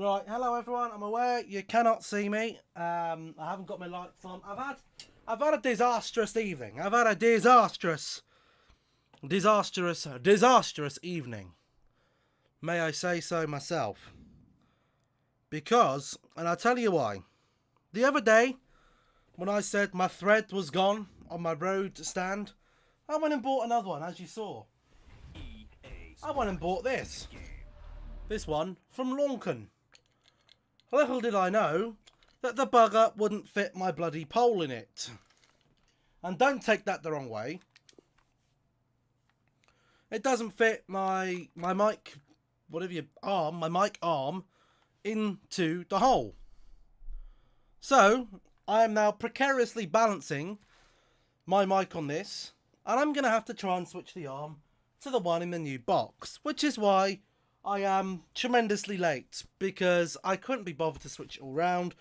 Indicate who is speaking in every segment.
Speaker 1: Right, hello everyone. I'm aware you cannot see me. I haven't got my lights on. I've had a disastrous evening. I've had a disastrous evening. May I say so myself? Because, and I'll tell you why. The other day, when I said my thread was gone on my road stand, I went and bought another one, as you saw. I went and bought this. This one from Launcan. Little did I know that the bugger wouldn't fit my bloody pole in it. And don't take that the wrong way. It doesn't fit my mic, my mic arm into the hole. So, I am now precariously balancing my mic on this, and I'm going to have to try and switch the arm to the one in the new box, which is why I am tremendously late, because I couldn't be bothered to switch it all round,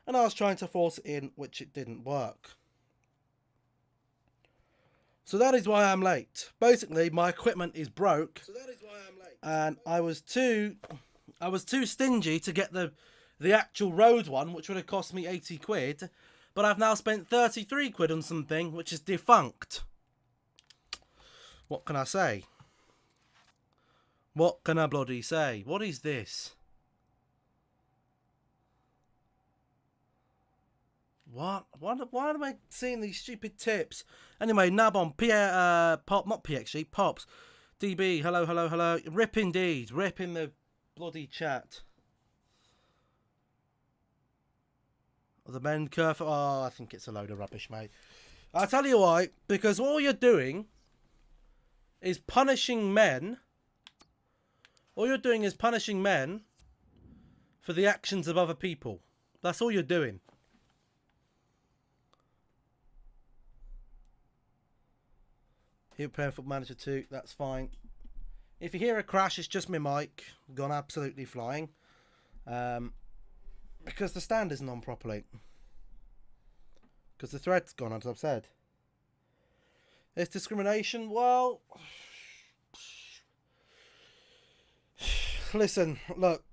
Speaker 1: and I was trying to force it in, which it didn't work. So that is why I'm late. Basically, my equipment is broke, and I was too stingy to get the actual road one, which would have cost me 80 quid, but I've now spent 33 quid on something which is defunct. What can I say? What can I bloody say? What is this? What? Why am I seeing these stupid tips? Anyway, Nabon, Pop, not PXG, Pops, DB, hello. Rip indeed. Rip in the bloody chat. The men curve. Oh, I think it's a load of rubbish, mate. I'll tell you why. Because all you're doing is punishing men. All you're doing is punishing men for the actions of other people. That's all you're doing. Here playing Football Manager 2, that's fine. If you hear a crash, it's just my mic gone absolutely flying. Because the stand isn't on properly. Because the thread's gone, as I've said. It's discrimination. Well, listen, look.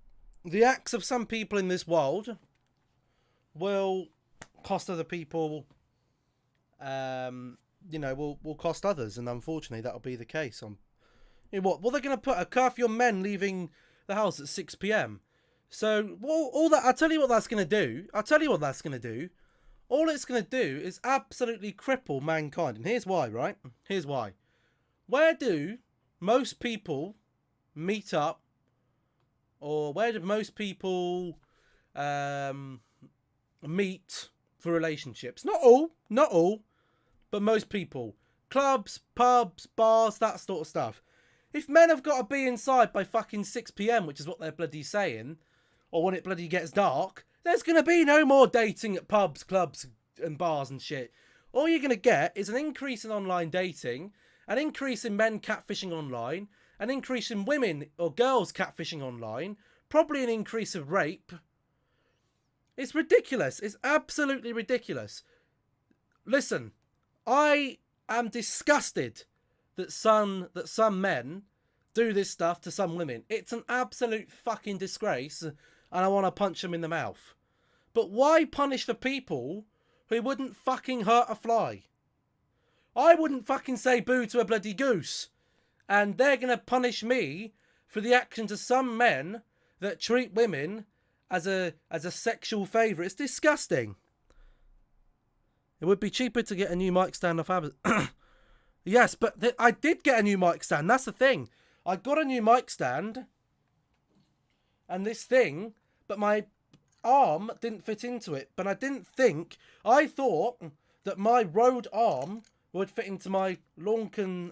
Speaker 1: The acts of some people in this world will cost other people, will cost others. And unfortunately, that'll be the case. They're going to put a curfew on men leaving the house at 6 p.m. So, all that, I'll tell you what that's going to do. All it's going to do is absolutely cripple mankind. And here's why, right? Here's why. Where do most people meet up? Or where do most people meet for relationships? Not all, but most people. Clubs, pubs, bars, that sort of stuff. If men have got to be inside by fucking 6 p.m, which is what they're bloody saying, or when it bloody gets dark, there's going to be no more dating at pubs, clubs, and bars and shit. All you're going to get is an increase in online dating, an increase in men catfishing online, an increase in women or girls catfishing online, probably an increase of rape. It's ridiculous. It's absolutely ridiculous. Listen, I am disgusted that some men do this stuff to some women. It's an absolute fucking disgrace, and I want to punch them in the mouth. But why punish the people who wouldn't fucking hurt a fly? I wouldn't fucking say boo to a bloody goose. And they're going to punish me for the actions of some men that treat women as a sexual favour. It's disgusting. It would be cheaper to get a new mic stand off Amazon. Yes, but I did get a new mic stand. That's the thing. I got a new mic stand and this thing, but my arm didn't fit into it. But I thought that my Rode arm would fit into my Launcan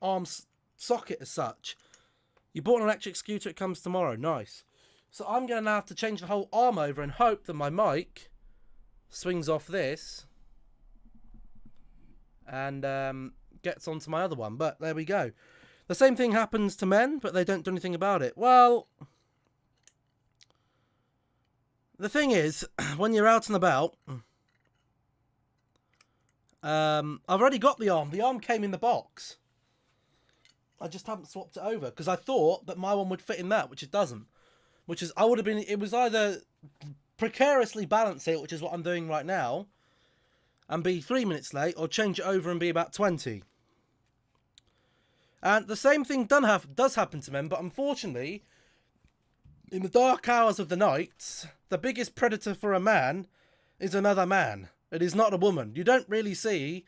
Speaker 1: arm socket as such. You bought an electric scooter, it comes tomorrow. Nice. So I'm going to have to change the whole arm over and hope that my mic swings off this and gets onto my other one. But there we go. The same thing happens to men, but they don't do anything about it. Well, the thing is, when you're out and about, I've already got the arm. The arm came in the box. I just haven't swapped it over because I thought that my one would fit in that, which it doesn't. which is, it was either precariously balance it, which is what I'm doing right now, and be 3 minutes late, or change it over and be about 20. And the same thing does happen to men, but unfortunately, in the dark hours of the night, the biggest predator for a man is another man. It is not a woman. You don't really see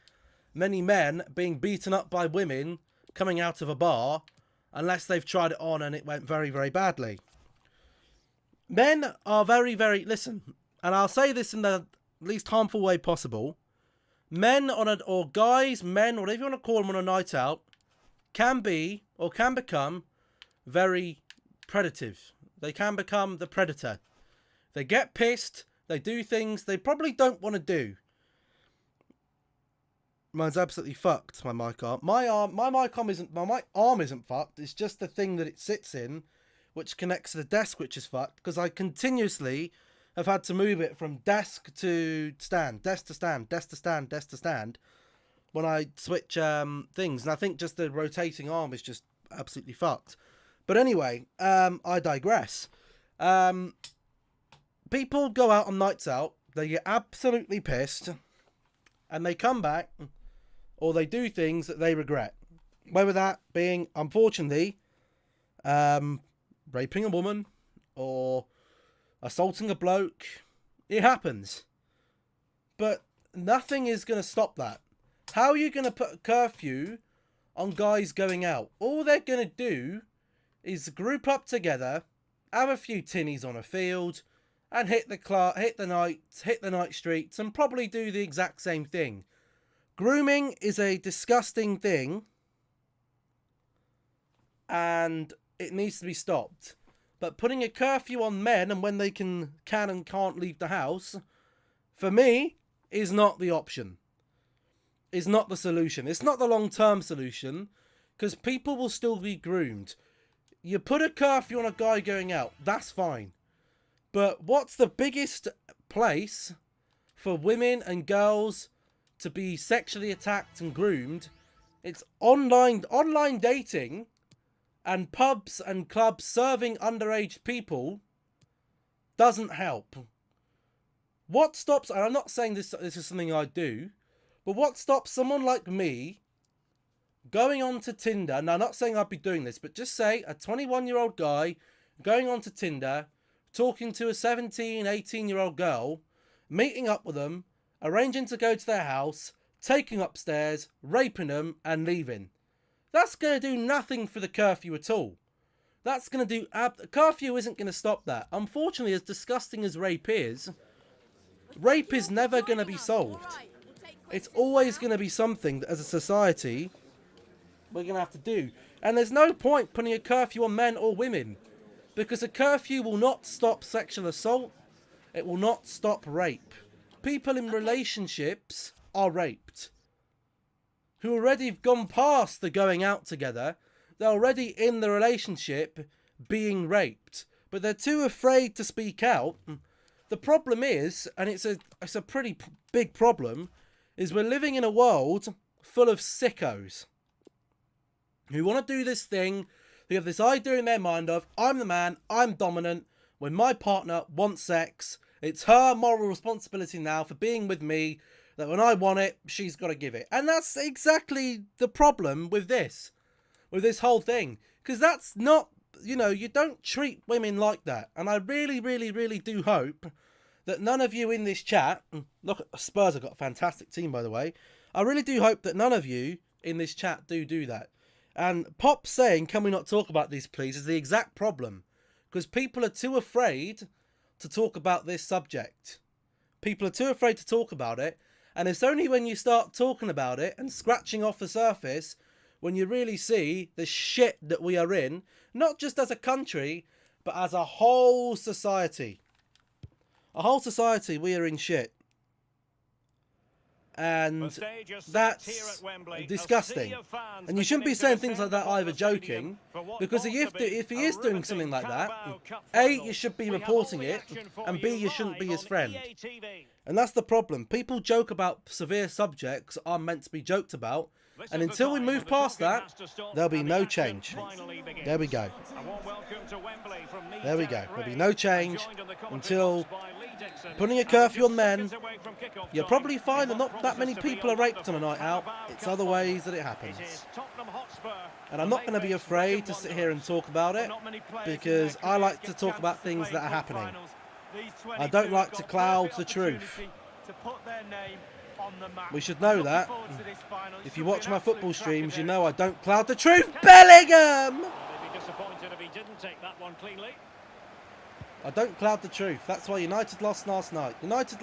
Speaker 1: many men being beaten up by women coming out of a bar unless they've tried it on and it went very, very badly. Men are very, very... Listen, and I'll say this in the least harmful way possible. Men or guys, men, whatever you want to call them on a night out, can be or can become very predative. They can become the predator. They get pissed. They do things they probably don't want to do. Mine's absolutely fucked, my mic arm. My arm isn't fucked. It's just the thing that it sits in, which connects to the desk, which is fucked. Because I continuously have had to move it from desk to stand, desk to stand, desk to stand, desk to stand, when I switch things. And I think just the rotating arm is just absolutely fucked. But anyway, I digress. People go out on nights out, they get absolutely pissed, and they come back, or they do things that they regret. Whether that being, unfortunately, raping a woman, or assaulting a bloke. It happens. But nothing is going to stop that. How are you going to put a curfew on guys going out? All they're going to do is group up together, have a few tinnies on a field, and hit the night streets, and probably do the exact same thing. Grooming is a disgusting thing, and it needs to be stopped. But putting a curfew on men and when they can and can't leave the house, for me, is not the option. Is not the solution. It's not the long-term solution, because people will still be groomed. You put a curfew on a guy going out, that's fine. But what's the biggest place for women and girls to be sexually attacked and groomed? It's online dating and pubs and clubs serving underage people doesn't help. What stops, and I'm not saying this is something I do, but what stops someone like me going on to Tinder? Now, I'm not saying I'd be doing this, but just say a 21-year-old guy going on to Tinder, talking to a 17, 18-year-old girl, meeting up with them, arranging to go to their house, taking upstairs, raping them, and leaving. That's going to do nothing for the curfew at all. That's going to do... curfew isn't going to stop that. Unfortunately, as disgusting as rape is never going to be solved. It's always going to be something that, as a society, we're going to have to do. And there's no point putting a curfew on men or women, because a curfew will not stop sexual assault. It will not stop rape. People in relationships are raped, who already have gone past the going out together. They're already in the relationship being raped, but they're too afraid to speak out. The problem is, and it's a pretty big problem, is we're living in a world full of sickos who want to do this thing. They have this idea in their mind of, I'm the man, I'm dominant. When my partner wants sex, it's her moral responsibility now for being with me, that when I want it, she's got to give it. And that's exactly the problem with this whole thing. Because that's not, you don't treat women like that. And I really, really, really do hope that none of you in this chat, look, Spurs have got a fantastic team, by the way. I really do hope that none of you in this chat do that. And Pop saying, can we not talk about these, please, is the exact problem. Because people are too afraid to talk about this subject. People are too afraid to talk about it. And it's only when you start talking about it and scratching off the surface when you really see the shit that we are in, not just as a country, but as a whole society. A whole society, we are in shit. And that's disgusting. And you shouldn't be saying things like that either joking, because if he is doing something like that, A, you should be reporting it, and B, you shouldn't be his friend. And that's the problem. People joke about severe subjects are meant to be joked about, And until we move past that, there'll be no change. There we go. There we go. There'll be no change until putting a curfew on men. You'll probably find that not that many people are raped on a night out. It's other ways that it happens. And I'm not going to be afraid to sit here and talk about it, because I like to talk about things that are happening. I don't like to cloud the truth. We should know that. If you watch my football streams, you know I don't cloud the truth. Bellingham! I don't cloud the truth. That's why United lost last night. United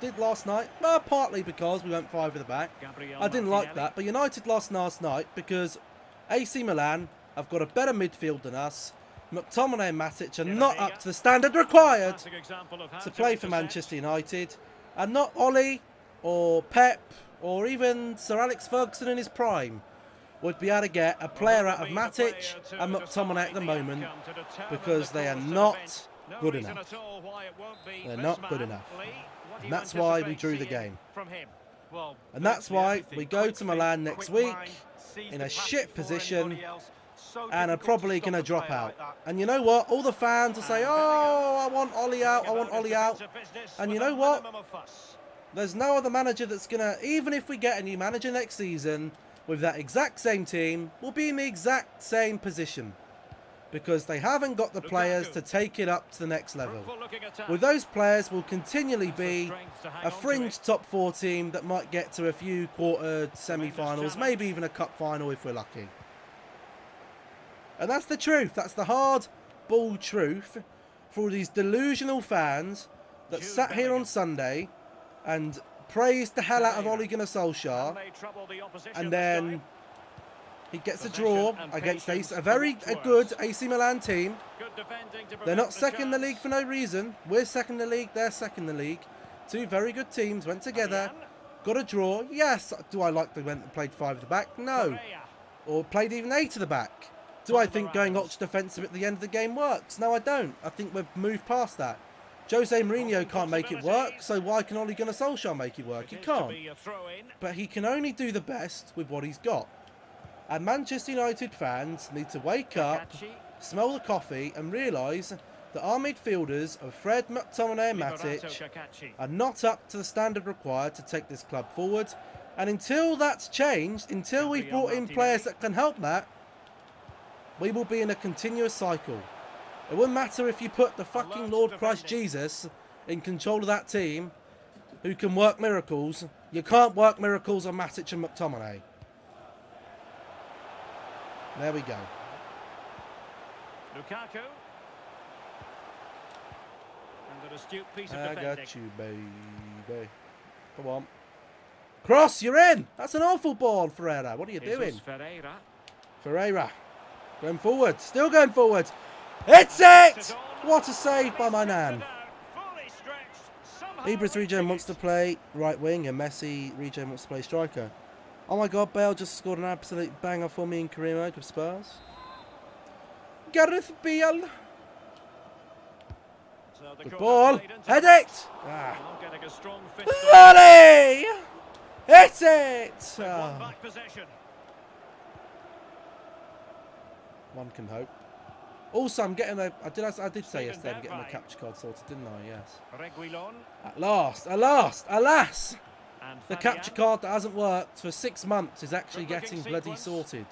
Speaker 1: did last night, well, partly because we went 5 at the back. I didn't like that, but United lost last night because AC Milan have got a better midfield than us. McTominay and Matic are not up to the standard required to play for Manchester United. And not Ollie or Pep or even Sir Alex Ferguson in his prime would be able to get a player out of Matic and McTominay at the moment, because they are not good enough. They're not good enough. And that's why we drew the game. And that's why we go to Milan next week in a shit position and are probably going to drop out. And you know what? All the fans will say, oh, I want Ollie out, I want Ollie out. And you know what? There's no other manager that's going to, even if we get a new manager next season with that exact same team, we'll be in the exact same position. Because they haven't got the players to take it up to the next level. With those players, we'll continually be a fringe top 4 team that might get to a few quarter semi-finals, maybe even a cup final if we're lucky. And that's the truth. That's the hard ball truth for all these delusional fans that sat here on Sunday and praised the hell out of Ole Gunnar Solskjaer, and then he gets a draw against a very good AC Milan team. They're not second in the league for no reason. We're second in the league, they're second in the league. 2 very good teams went together, got a draw. Yes, do I like they went and played 5 at the back? No. Or played even 8 at the back. Do I think going ultra defensive at the end of the game works? No, I don't. I think we've moved past that. Jose Mourinho can't make it work, so why can Ole Gunnar Solskjaer make it work? He can't. But he can only do the best with what he's got. And Manchester United fans need to wake up, smell the coffee and realise that our midfielders of Fred, McTominay and Matic are not up to the standard required to take this club forward. And until that's changed, until we've brought in players that can help that, we will be in a continuous cycle. It wouldn't matter if you put the fucking Lord Christ Jesus in control of that team who can work miracles. You can't work miracles on Matic and McTominay. There we go.
Speaker 2: Lukaku. And an astute piece of
Speaker 1: I
Speaker 2: defending.
Speaker 1: got you, baby. Come on. Cross, you're in. That's an awful ball, Ferreira. What are you doing? Ferreira. Going forward. Still going forward. It's it! What a save by my nan. Ibras Regen wants to play right wing and Messi Regen wants to play striker. Oh my god, Bale just scored an absolute banger for me in career mode with Spurs. Gareth Bale. Good ball. Head it! Ah. Volley! Hit it! Ah. One can hope. Also, I'm getting a... I did say yesterday I'm getting a capture card sorted, didn't I? Yes. At last, alas! The capture card that hasn't worked for 6 months is actually getting bloody sorted.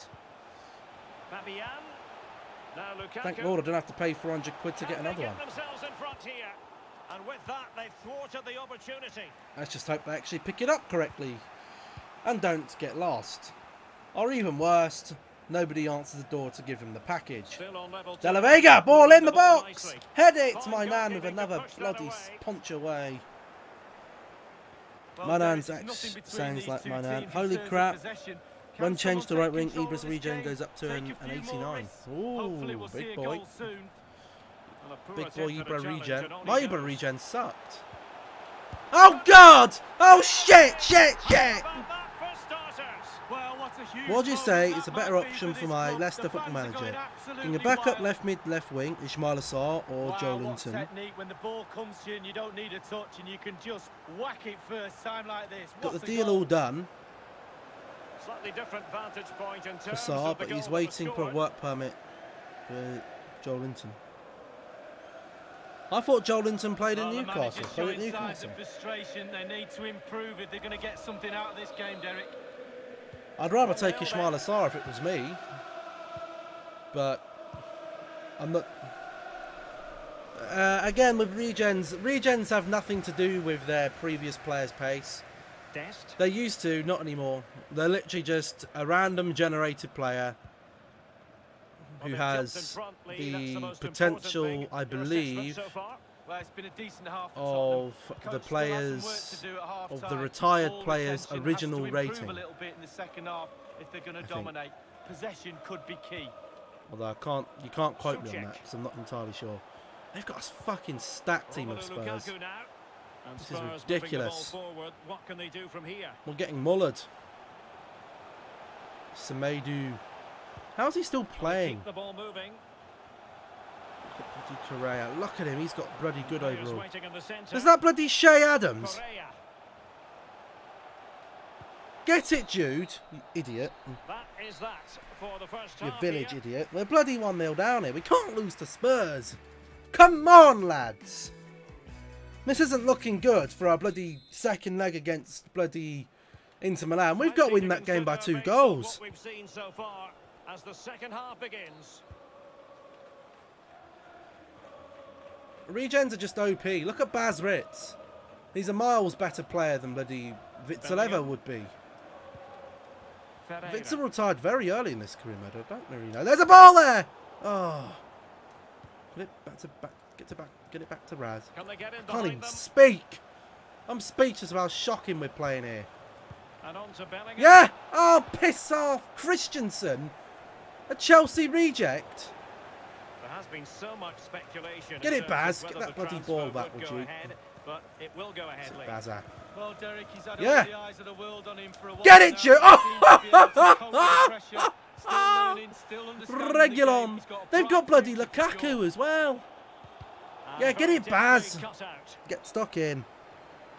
Speaker 1: Thank Lord I don't have to pay 400 quid to get another one. Let's just hope they actually pick it up correctly and don't get lost. Or even worse, nobody answers the door to give him the package. De La Vega, ball in the box! Head it! My nan with another bloody punch away. My nan's actually sounds like my nan. Holy crap. When changed to right wing, Ibras Regen goes up to an 89. Ooh, big boy. Big boy Ibra Regen. My Ibra Regen sucked. Oh God! Oh shit! What do you say is a better option for my Leicester football manager? Getting a backup left mid, left wing, Ismail Assar or Joe Linton?
Speaker 3: When the ball comes to you and you don't need a touch and you can just whack it first time like this.
Speaker 1: Got the deal all done.
Speaker 2: Slightly different vantage point in terms
Speaker 1: Fassar,
Speaker 2: of the
Speaker 1: but he's
Speaker 2: goal
Speaker 1: waiting
Speaker 2: that
Speaker 1: for a
Speaker 2: was
Speaker 1: work permit for Joel Linton. I thought Joel Linton played in
Speaker 3: Well, the
Speaker 1: Newcastle.
Speaker 3: manager's
Speaker 1: Played at
Speaker 3: showing signs
Speaker 1: Newcastle.
Speaker 3: of frustration. They need to improve if they're going to get something out of this game, Derek.
Speaker 1: I'd rather take Ismail Assar if it was me, but I'm not. Again, with regens have nothing to do with their previous player's pace.
Speaker 2: Dest.
Speaker 1: They used to, not anymore. They're literally just a random generated player who has the potential, I believe,
Speaker 3: Well, it's been a decent half
Speaker 1: of
Speaker 3: for
Speaker 1: the
Speaker 3: Tottenham. Coach still has some work
Speaker 1: players,
Speaker 3: to do at half
Speaker 1: of the
Speaker 3: time.
Speaker 1: retired
Speaker 3: Ball
Speaker 1: players'
Speaker 3: retention has
Speaker 1: original
Speaker 3: to improve
Speaker 1: rating.
Speaker 3: a little bit in the second half if they're going to
Speaker 1: think.
Speaker 3: dominate. Possession could be key.
Speaker 1: Although you can't quote me on that because I'm not entirely sure. They've got a fucking stacked team of Spurs. This is ridiculous.
Speaker 2: Forward. What can they do from here?
Speaker 1: We're getting mullered. Semedo. How's he still playing?
Speaker 2: Keep the ball moving.
Speaker 1: Look at bloody Correa. Look at him. He's got bloody good
Speaker 2: Players
Speaker 1: overall.
Speaker 2: waiting in the centre.
Speaker 1: Is that bloody Shea Adams?
Speaker 2: Correa.
Speaker 1: Get it, Jude. You idiot.
Speaker 2: That is that for the first
Speaker 1: You
Speaker 2: half
Speaker 1: village
Speaker 2: here.
Speaker 1: idiot. We're bloody 1-0 down here. We can't lose to Spurs. Come on, lads. This isn't looking good for our bloody second leg against bloody Inter Milan. We've got to win that game by 2 goals.
Speaker 2: What we've seen so far as the second half begins.
Speaker 1: Regens are just OP. Look at Baz Ritz. He's a miles better player than bloody Vitsaleva would be. Vitsa retired very early in this career mode. I don't really know. There's a ball there! Oh. Get it back to Raz.
Speaker 2: Can they get in
Speaker 1: I can't even
Speaker 2: behind them?
Speaker 1: speak. I'm speechless about how shocking we're playing here.
Speaker 2: And on to Bellingham.
Speaker 1: Yeah! Oh, piss off! Christensen? A Chelsea reject?
Speaker 2: There has been so much speculation.
Speaker 1: Get
Speaker 2: in
Speaker 1: it,
Speaker 2: terms
Speaker 1: Baz.
Speaker 2: of
Speaker 1: Get
Speaker 2: whether
Speaker 1: that
Speaker 2: the
Speaker 1: bloody
Speaker 2: transfer
Speaker 1: ball back, would
Speaker 2: go
Speaker 1: you?
Speaker 2: ahead, but it will go ahead, Lee.
Speaker 1: Bazza.
Speaker 3: Well, Derek, he's had
Speaker 1: Yeah.
Speaker 3: all the eyes of the world on him for a while.
Speaker 1: Get it,
Speaker 3: now.
Speaker 1: Jude!
Speaker 3: He seems to be able to cope with the pressure. Still learning, still understanding the game.
Speaker 1: Regulon.
Speaker 3: He's got a
Speaker 1: They've
Speaker 3: bright
Speaker 1: got bloody
Speaker 3: future for sure.
Speaker 1: Lukaku as well.
Speaker 2: And
Speaker 1: Yeah, get
Speaker 2: very
Speaker 1: it, Baz.
Speaker 2: deftly cut out.
Speaker 1: Get stuck in.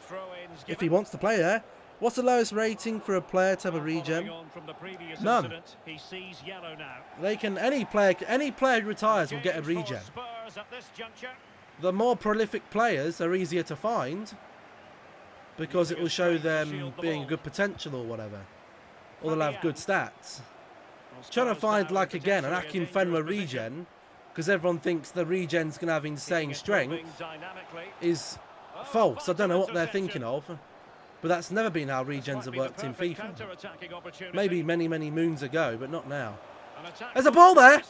Speaker 2: Throw-ins
Speaker 1: If he
Speaker 2: given.
Speaker 1: wants to play there. What's the lowest rating for a player to have a
Speaker 2: Following
Speaker 1: regen?
Speaker 2: on from the previous
Speaker 1: None.
Speaker 2: incident, he sees yellow now.
Speaker 1: They can any player who retires will get a
Speaker 2: Games for
Speaker 1: regen.
Speaker 2: Spurs at this juncture.
Speaker 1: The more prolific players are easier to find because it will show them being a good potential or whatever. Or they'll have good stats. Trying to find like again an Akin Fenwa regen because everyone thinks the regen's going to have insane strength is false. I don't know what they're thinking of. But that's never been how regens have worked in FIFA. Maybe many, many moons ago, but not now. There's a ball there!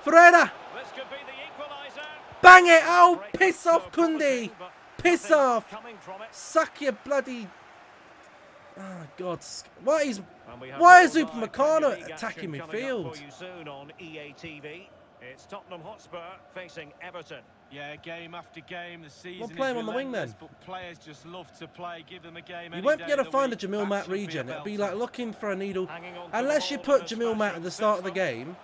Speaker 1: Ferreira!
Speaker 2: This could be the equaliser.
Speaker 1: Bang it! Oh, piss off, Kundi! Piss off! Suck your bloody... Oh, God. Why is Upamecano attacking midfield?
Speaker 2: It's Tottenham Hotspur facing Everton.
Speaker 3: Yeah, game after game, the season
Speaker 1: Well, play him
Speaker 3: is
Speaker 1: on the wing then.
Speaker 3: relentless, but players just love to play. Give them a game.
Speaker 1: You
Speaker 3: any
Speaker 1: won't
Speaker 3: day
Speaker 1: be able
Speaker 3: of
Speaker 1: to
Speaker 3: the
Speaker 1: find a
Speaker 3: week.
Speaker 1: Jamil Matt
Speaker 3: That should be a
Speaker 1: regen. It'll be
Speaker 3: belter.
Speaker 1: like looking for a needle.
Speaker 2: Hanging on to the
Speaker 1: Unless you
Speaker 2: ball
Speaker 1: put
Speaker 2: in a
Speaker 1: Jamil Matt
Speaker 2: special
Speaker 1: at the start of the
Speaker 2: system.
Speaker 1: game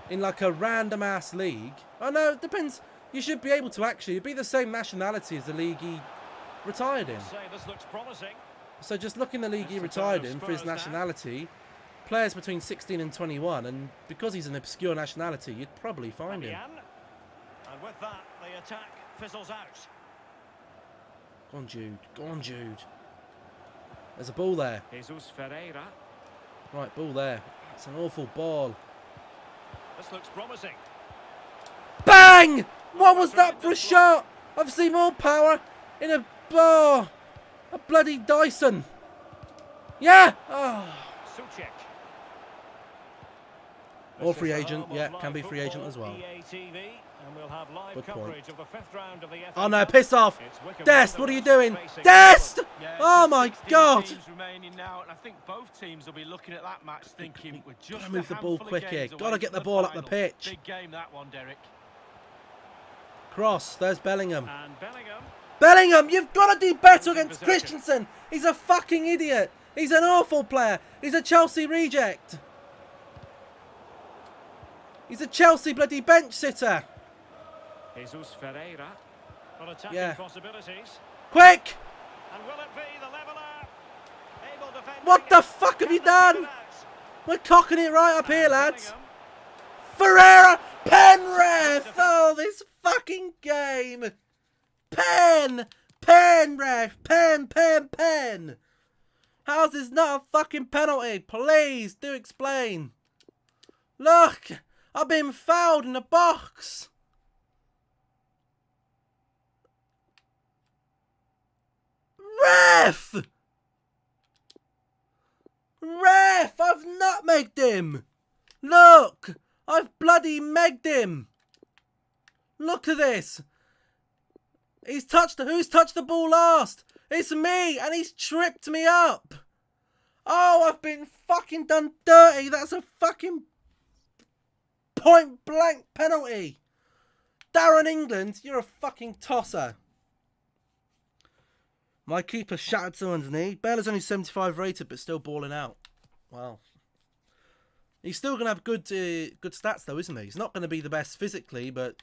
Speaker 1: in like a random ass league. Oh no, it depends. You should be able to actually be the same nationality as the league he retired in.
Speaker 2: Say this looks promising.
Speaker 1: So just look in the league he retired in for his nationality. Players between 16 and 21, and because he's an obscure nationality, you'd probably find him.
Speaker 2: And with that, the attack fizzles out.
Speaker 1: Go on, Jude. Go on, Jude. There's a ball there.
Speaker 2: Jesus Ferreira.
Speaker 1: Right, ball there. It's an awful ball.
Speaker 2: This looks promising.
Speaker 1: Bang! What was that for a shot? I've seen more power in a bar. A bloody Dyson. Yeah! Oh.
Speaker 2: Suchek.
Speaker 1: Or free agent. Yeah, can be free agent as well.
Speaker 2: EA TV, and we'll have live
Speaker 1: Good point.
Speaker 2: coverage of the 5th round of the FA
Speaker 1: Oh no,
Speaker 2: Cup.
Speaker 1: piss off!
Speaker 2: It's WYCOMBE
Speaker 1: Dest, what are you doing?
Speaker 2: facing
Speaker 1: Dest!
Speaker 2: Everton.
Speaker 3: Yeah,
Speaker 1: Oh
Speaker 3: just
Speaker 1: my
Speaker 3: 16
Speaker 1: God!
Speaker 3: teams remaining now, and I think both teams will be looking at that match thinking we're just
Speaker 1: Gotta move the ball
Speaker 3: handful of
Speaker 1: quick here.
Speaker 3: games
Speaker 1: Gotta
Speaker 3: away
Speaker 1: get
Speaker 3: from
Speaker 1: the ball up the
Speaker 3: final.
Speaker 1: pitch.
Speaker 3: Big game that one, Derek.
Speaker 1: Cross. There's Bellingham.
Speaker 2: And Bellingham.
Speaker 1: Bellingham, you've got to do better
Speaker 2: Losing
Speaker 1: against
Speaker 2: possession.
Speaker 1: Christensen. He's a fucking idiot. He's an awful player. He's a Chelsea reject. He's a Chelsea bloody bench sitter.
Speaker 2: Jesus Ferreira. On attacking
Speaker 1: Yeah.
Speaker 2: possibilities.
Speaker 1: Quick!
Speaker 2: And will it be the leveller? Able defending
Speaker 1: What the
Speaker 2: it.
Speaker 1: fuck have you
Speaker 2: Can they
Speaker 1: done?
Speaker 2: get it out?
Speaker 1: We're cocking it right up here, lads. Ferreira, Penrith. Oh, this fucking game. Penrith, Pen. How's this not a fucking penalty? Please do explain. Look, I've been fouled in the box. Ref, I've nutmegged him. Look, I've bloody megged him. Look at this. Who's touched the ball last? It's me, and he's tripped me up. Oh, I've been fucking done dirty. That's a fucking point blank penalty. Darren England, you're a fucking tosser. My keeper shattered someone's knee. Bale's only 75 rated, but still balling out. Wow. He's still going to have good stats, though, isn't he? He's not going to be the best physically, but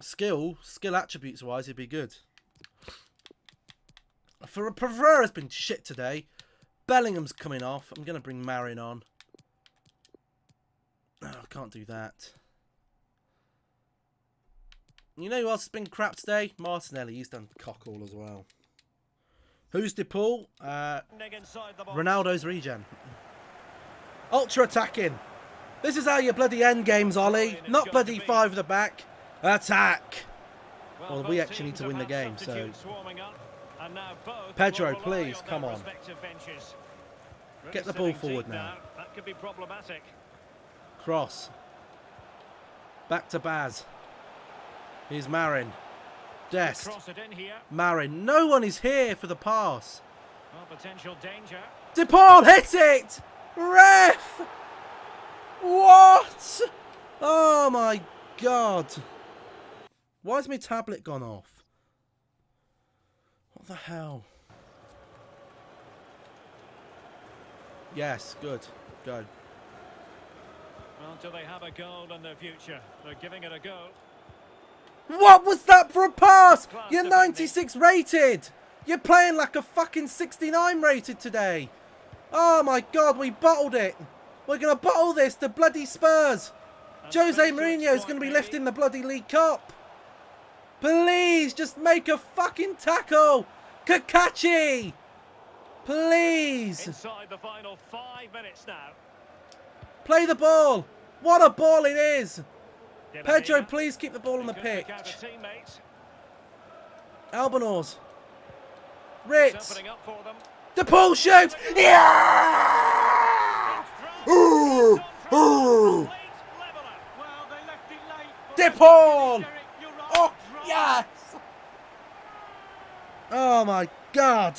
Speaker 1: skill attributes-wise, he'd be good. Pereira's been shit today. Bellingham's coming off. I'm going to bring Marin on. Oh, I can't do that. You know who else has been crap today? Martinelli. He's done cock all as well. Who's DePaul? Ronaldo's regen. Ultra attacking. This is how you bloody end games, Ollie. Not bloody 5 at the back. Attack. Well, we actually need to win the game, so... Pedro, please, come on. Get the ball forward now.
Speaker 2: That could be problematic.
Speaker 1: Cross. Back to Baz. Here's Marin. Dest. Marin. No one is here for the pass.
Speaker 2: Well, potential danger.
Speaker 1: DePaul hits it! Ref! What? Oh my God. Why has my tablet gone off? What the hell? Yes, good. Go.
Speaker 2: Well, do they have a goal in their future? They're giving it a go.
Speaker 1: What was that for a pass? You're 96 rated. You're playing like a fucking 69 rated today. Oh my God, we bottled it. We're going to bottle this to bloody Spurs. Jose Mourinho's going to be lifting the bloody League Cup. Please, just make a fucking tackle. Kakachi. Please.
Speaker 2: Inside the final 5 minutes now.
Speaker 1: Play the ball. What a ball it is. Pedro, please keep the ball on the pitch. Albanors. Ritz. DePaul shoots. Yeah! Ooh! Ooh! DePaul! Oh, yes! Oh, my God.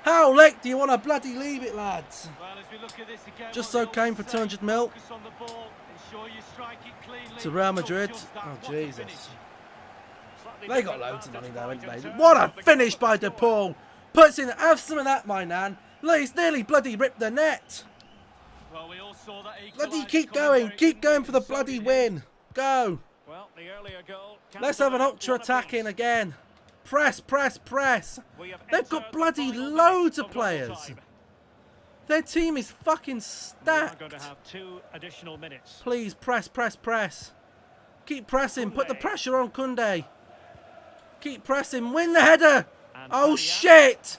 Speaker 1: How late do you want to bloody leave it, lads? Just so came for 200 mil. To Real Madrid. Oh, Jesus. They got loads of money though, haven't they? What a finish by DePaul. Puts in, have some of that, my nan. Look, he's nearly bloody ripped the net. Bloody keep going for the bloody win. Go. Let's have an ultra attack in again. Press, press, press. They've got bloody loads of players. Their team is fucking stacked. Please, press, press, press. Keep pressing. Put the pressure on Koundé. Keep pressing. Win the header. Oh, shit.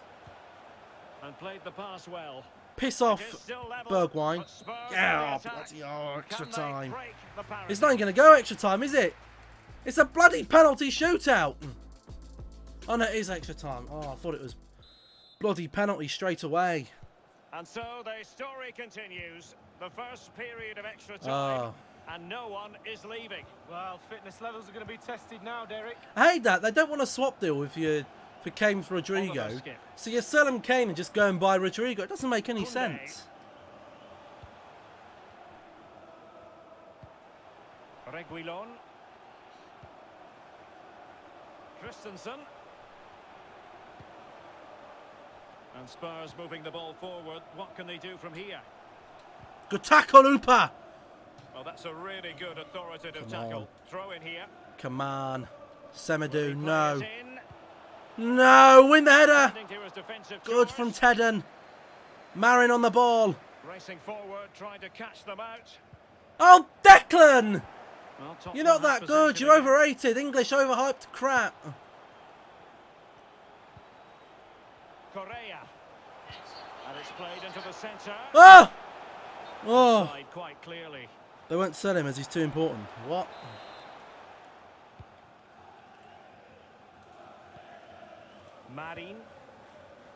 Speaker 1: Piss off, Bergwijn. Yeah, bloody extra time. It's not even going to go extra time, is it? It's a bloody penalty shootout. Oh, no, it is extra time. Oh, I thought it was bloody penalty straight away.
Speaker 2: And so the story continues. The first period of extra time, and no one is leaving.
Speaker 3: Well, fitness levels are going to be tested now, Derek.
Speaker 1: I hate that. They don't want a swap deal if you for Kane for Rodrigo. So you sell him Kane and just go and buy Rodrigo. It doesn't make any sense.
Speaker 2: Reguilon. Christensen. And Spurs moving the ball forward. What can they do from here?
Speaker 1: Good tackle, Hooper.
Speaker 2: Well, that's a really good authoritative tackle. Throw in here.
Speaker 1: Come on. Semedo, no. No, win the header. Good from Tedden. Marin on the ball.
Speaker 2: Racing forward, trying to catch them out.
Speaker 1: Oh, Declan!
Speaker 2: Well,
Speaker 1: You're not
Speaker 2: Tottenham
Speaker 1: that
Speaker 2: have
Speaker 1: good.
Speaker 2: possession
Speaker 1: You're
Speaker 2: again.
Speaker 1: overrated. English overhyped crap.
Speaker 2: Correa. And it's played into the centre.
Speaker 1: Oh! Oh!
Speaker 2: Side quite clearly.
Speaker 1: They won't sell him as he's too important. What?
Speaker 2: Marin.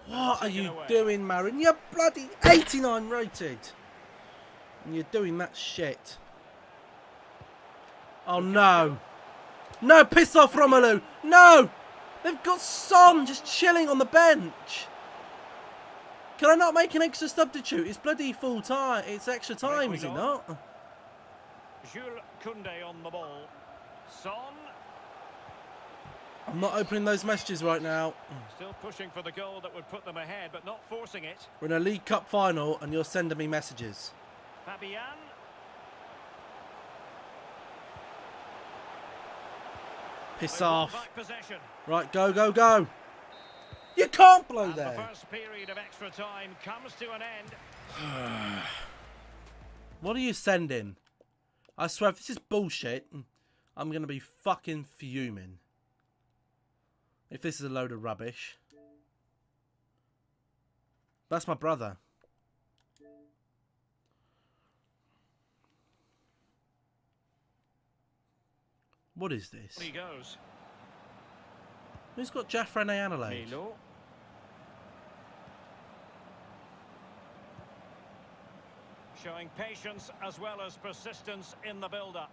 Speaker 1: What are
Speaker 2: Taken
Speaker 1: you
Speaker 2: away.
Speaker 1: doing, Marin? You're bloody 89 rated. And you're doing that shit. Oh, no. No, piss off, Romelu. No! They've got Son just chilling on the bench. Can I not make an extra substitute? It's bloody full time. It's extra time, is it not?
Speaker 2: Jules Koundé on the ball. Son.
Speaker 1: I'm not opening those messages right now.
Speaker 2: Still pushing for the goal that would put them ahead, but not forcing it.
Speaker 1: We're in a League Cup final and you're sending me messages.
Speaker 2: Fabian.
Speaker 1: Piss
Speaker 2: They won
Speaker 1: off.
Speaker 2: back possession.
Speaker 1: Right, go, go, go. You can't blow
Speaker 2: And the
Speaker 1: there.
Speaker 2: first period of extra time comes to an end.
Speaker 1: What are you sending? I swear, if this is bullshit, I'm going to be fucking fuming. If this is a load of rubbish. That's my brother. What is this?
Speaker 2: He goes.
Speaker 1: Who's got Jeffrey Adelaide?
Speaker 2: Milo. Showing patience as well as persistence in the build-up.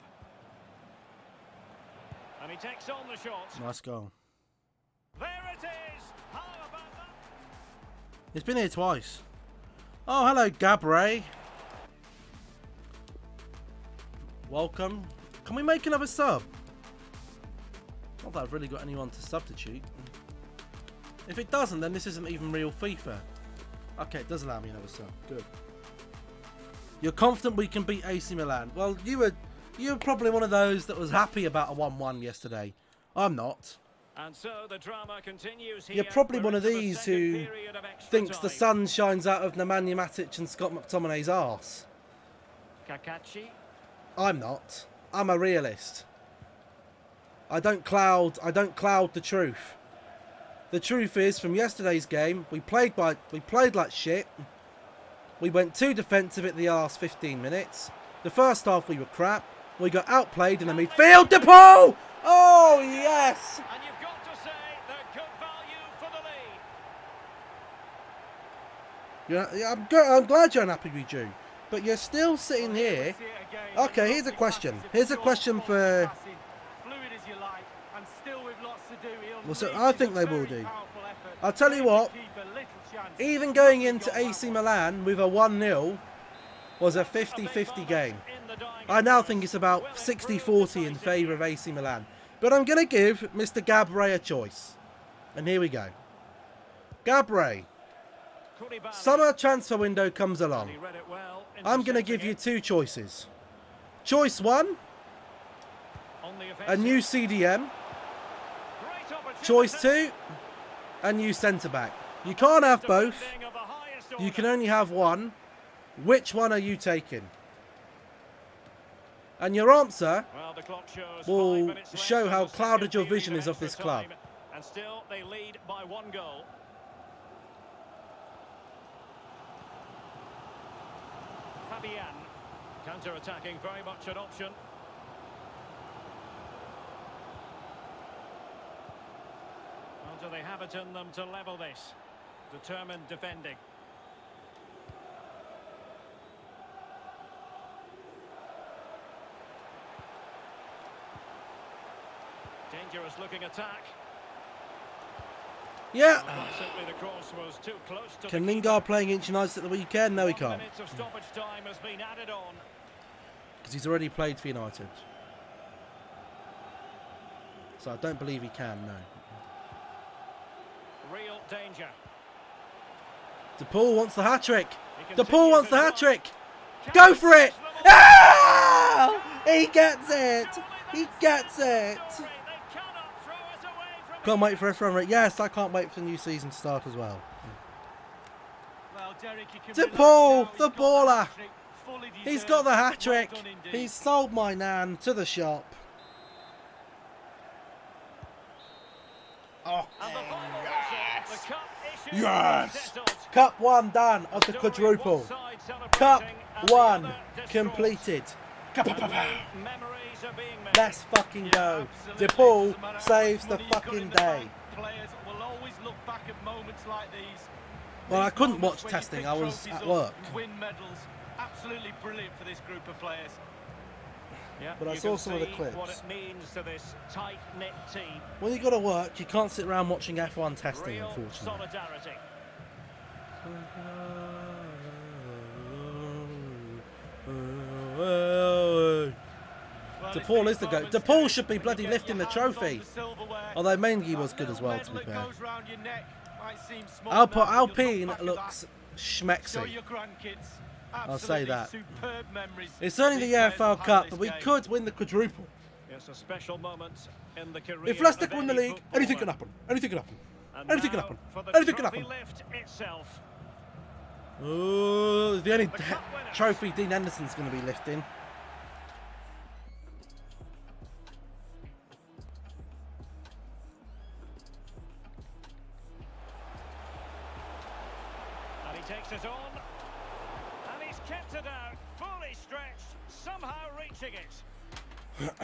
Speaker 2: And he takes on the shot.
Speaker 1: Nice goal.
Speaker 2: There it is! How about that?
Speaker 1: It's been here twice. Oh, hello, Gabriel. Welcome. Can we make another sub? Not that I've really got anyone to substitute. If it doesn't, then this isn't even real FIFA. Okay, it does allow me another sub. Good. You're confident we can beat AC Milan. Well, you were probably one of those that was happy about a 1-1 yesterday. I'm not.
Speaker 2: And so the drama continues here.
Speaker 1: You're probably
Speaker 2: We're
Speaker 1: one of
Speaker 2: into the
Speaker 1: these
Speaker 2: second
Speaker 1: who
Speaker 2: period of extra
Speaker 1: thinks the
Speaker 2: time.
Speaker 1: sun shines out of Nemanja Matic and Scott McTominay's arse.
Speaker 2: Kakachi.
Speaker 1: I'm not. I'm a realist. I don't cloud the truth. The truth is, from yesterday's game, we played like shit. We went too defensive at the last 15 minutes. The first half we were crap. We got outplayed in the midfield. DePaul! Oh yes!
Speaker 2: And you've got to say they're good value for the lead.
Speaker 1: Yeah, I'm glad you're unhappy with Drew, but you're still sitting here. Okay, here's a question. Here's a question for. Well, so I think they will do. I'll tell you what. Even going into AC Milan with a 1-0 was a 50-50 game. I now think it's about 60-40 in favour of AC Milan. But I'm going to give Mr. Gabriel a choice. And here we go. Gabriel, summer transfer window comes along. I'm going to give you two choices. Choice 1, a new CDM. Choice 2, a new centre-back. You can't have both. You can only have one. Which one are you taking? And your answer will show how clouded your vision is of this club.
Speaker 2: And still they lead by 1 goal. Fabian counter-attacking, very much an option. Well, do they have it in them to level this? Determined defending. Dangerous looking attack.
Speaker 1: Yeah.
Speaker 2: Well, simply the cross was too close to
Speaker 1: Can
Speaker 2: the
Speaker 1: Lingard play against United at the weekend? No, he
Speaker 2: 1
Speaker 1: can't.
Speaker 2: minute of stoppage time has been added on.
Speaker 1: Because he's already played for United. So I don't believe he can, no.
Speaker 2: Real danger.
Speaker 1: DePaul wants the hat-trick.
Speaker 2: He
Speaker 1: DePaul
Speaker 2: continues
Speaker 1: wants the
Speaker 2: his
Speaker 1: hat-trick.
Speaker 2: run.
Speaker 1: Go for it.
Speaker 2: Catches them all.
Speaker 1: Ah! He gets it. He gets it.
Speaker 2: They cannot throw it away from
Speaker 1: Can't wait for a front rate. Yes, I can't wait for the new season to start as well.
Speaker 3: Well, De
Speaker 1: Paul, the baller. He's got the hat-trick. He's sold my nan to the shop. Oh, yes! Cup 1 done of the quadruple. Cup 1 completed. Let's fucking go. De Paul saves the fucking day. Well, I couldn't watch testing. I was at work.
Speaker 3: Win medals. Absolutely brilliant for this group of players.
Speaker 2: Yeah,
Speaker 1: But I saw some of the clips.
Speaker 2: What it means to this tight-knit team.
Speaker 1: When you got to work, you can't sit around watching F1 testing,
Speaker 2: Real
Speaker 1: unfortunately.
Speaker 2: solidarity.
Speaker 1: De Paul is the GOAT. De Paul should be bloody lifting the trophy. Although Mengi was good as well, to be fair. Alpine looks schmexy. I'll say that. It's only the EFL Cup, but we could win the quadruple.
Speaker 2: It's a special moment in the career.
Speaker 1: If Leicester
Speaker 2: of
Speaker 1: can win the
Speaker 2: any
Speaker 1: league, anything can
Speaker 2: footballer.
Speaker 1: happen. Anything can happen.
Speaker 2: And
Speaker 1: Anything can
Speaker 2: now
Speaker 1: happen.
Speaker 2: for the
Speaker 1: Anything can
Speaker 2: trophy
Speaker 1: happen.
Speaker 2: lift itself.
Speaker 1: Oh, the only trophy Dean Henderson's going to be lifting.
Speaker 2: And he takes it on. And he's kept it out. Fully stretched. Somehow reaching it.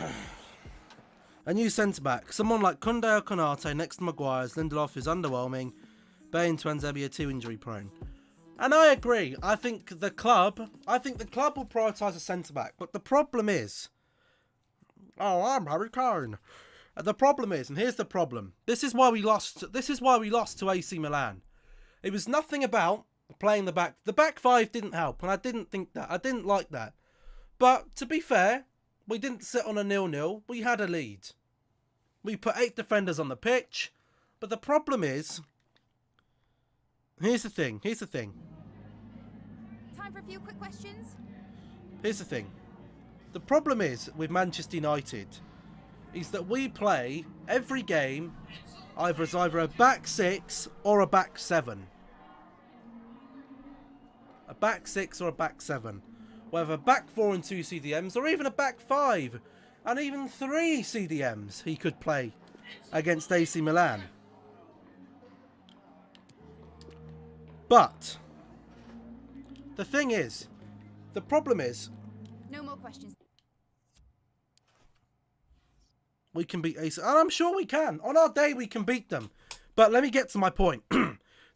Speaker 1: A new centre-back. Someone like Koundé or Konate next to Maguire's. Lindelof is underwhelming. Bain to Nzebe are too injury-prone. And I agree. I think the club will prioritise a centre-back. But the problem is... Oh, I'm Harry Kane. The problem is, and here's the problem. This is why we lost to AC Milan. It was nothing about playing the back. The back five didn't help, and I didn't think that. I didn't like that. But to be fair, we didn't sit on a 0-0. We had a lead. We put 8 defenders on the pitch. But the problem is... Here's the thing.
Speaker 4: Time for a few quick questions.
Speaker 1: Here's the thing. The problem is with Manchester United is that we play every game as either a back 6 or a back 7. A back 6 or a back 7. Whether a back 4 and 2 CDMs or even a back 5 and even 3 CDMs he could play against AC Milan. But the thing is, the problem is,
Speaker 4: No more questions.
Speaker 1: we can beat AC, and I'm sure we can. On our day, we can beat them. But let me get to my point.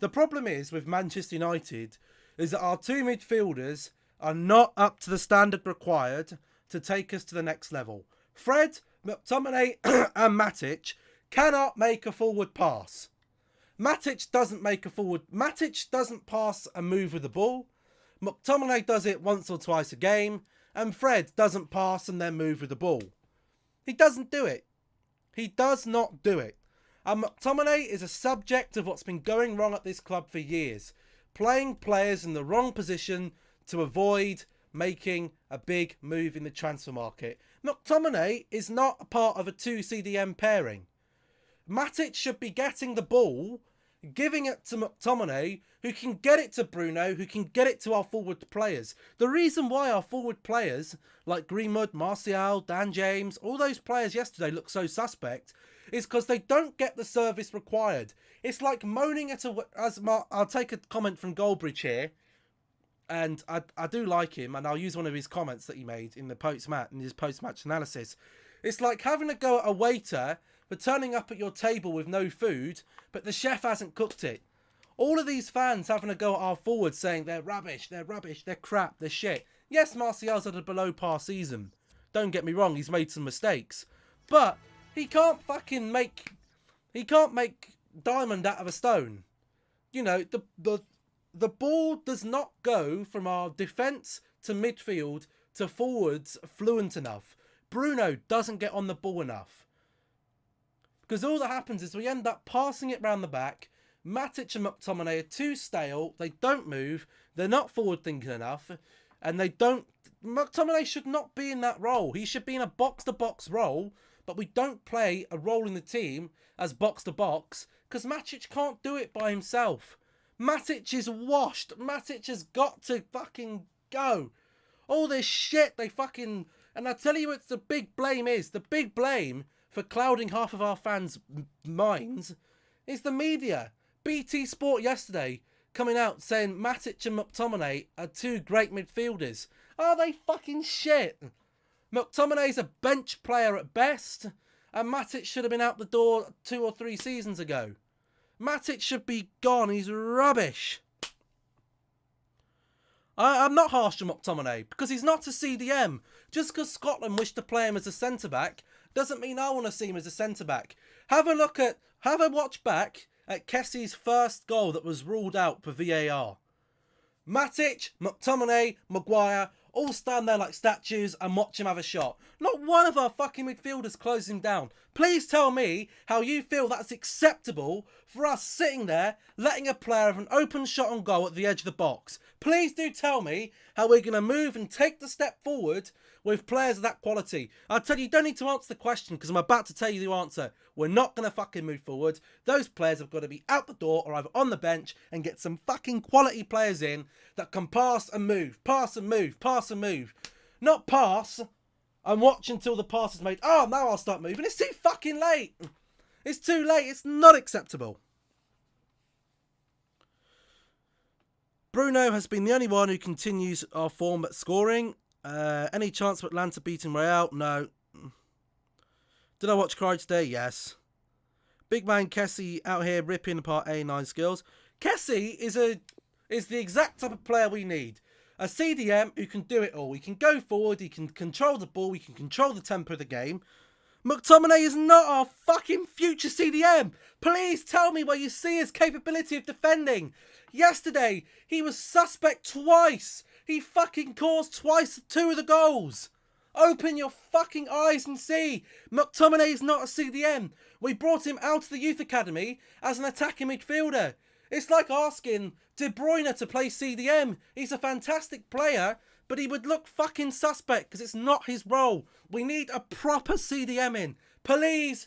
Speaker 1: The problem is with Manchester United is that our 2 midfielders are not up to the standard required to take us to the next level. Fred, McTominay and Matic cannot make a forward pass. Matic doesn't pass and move with the ball. McTominay does it once or twice a game. And Fred doesn't pass and then move with the ball. He doesn't do it. He does not do it. And McTominay is a subject of what's been going wrong at this club for years. Playing players in the wrong position to avoid making a big move in the transfer market. McTominay is not a part of a 2 CDM pairing. Matic should be getting the ball, giving it to McTominay, who can get it to Bruno, who can get it to our forward players. The reason why our forward players, like Greenwood, Martial, Dan James, all those players yesterday look so suspect, is because they don't get the service required. It's like moaning at I'll take a comment from Goldbridge here, and I do like him, and I'll use one of his comments that he made in his post-match analysis. It's like having a go at a waiter for turning up at your table with no food, but the chef hasn't cooked it. All of these fans having a go at our forwards saying they're rubbish, they're crap, they're shit. Yes, Martial's had a below par season. Don't get me wrong, he's made some mistakes. But he can't make diamond out of a stone. You know, the ball does not go from our defence to midfield to forwards fluent enough. Bruno doesn't get on the ball enough. Because all that happens is we end up passing it round the back. Matic and McTominay are too stale. They don't move. They're not forward thinking enough. And McTominay should not be in that role. He should be in a box-to-box role. But we don't play a role in the team as box-to-box. Because Matic can't do it by himself. Matic is washed. Matic has got to fucking go. All this shit they fucking... And I tell you what the big blame is. The big blame for clouding half of our fans' minds is the media. BT Sport yesterday coming out saying Matic and McTominay are two great midfielders. Are they fucking shit? McTominay's a bench player at best, and Matic should have been out the door 2 or 3 seasons ago. Matic should be gone. He's rubbish. I'm not harsh on McTominay because he's not a CDM. Just because Scotland wish to play him as a centre-back doesn't mean I want to see him as a centre-back. Have a watch back at Kessie's first goal that was ruled out for VAR. Matic, McTominay, Maguire all stand there like statues and watch him have a shot. Not one of our fucking midfielders closes him down. Please tell me how you feel that's acceptable for us sitting there letting a player have an open shot on goal at the edge of the box. Please do tell me how we're going to move and take the step forward with players of that quality. I'll tell you, you don't need to answer the question because I'm about to tell you the answer. We're not going to fucking move forward. Those players have got to be out the door or either on the bench and get some fucking quality players in that can pass and move, pass and move, pass and move. Not pass and watch until the pass is made. Oh, now I'll start moving. It's too fucking late. It's too late. It's not acceptable. Bruno has been the only one who continues our form at scoring. Any chance of Atlanta beating Real? No. Did I watch Cry today? Yes. Big man Kessie out here ripping apart A9 skills. Kessie is the exact type of player we need. A CDM who can do it all. He can go forward, he can control the ball, he can control the tempo of the game. McTominay is not our fucking future CDM. Please tell me where you see his capability of defending. Yesterday, he was suspect twice. He fucking caused twice 2 of the goals. Open your fucking eyes and see. McTominay is not a CDM. We brought him out of the youth academy as an attacking midfielder. It's like asking De Bruyne to play CDM. He's a fantastic player, but he would look fucking suspect because it's not his role. We need a proper CDM in. Please,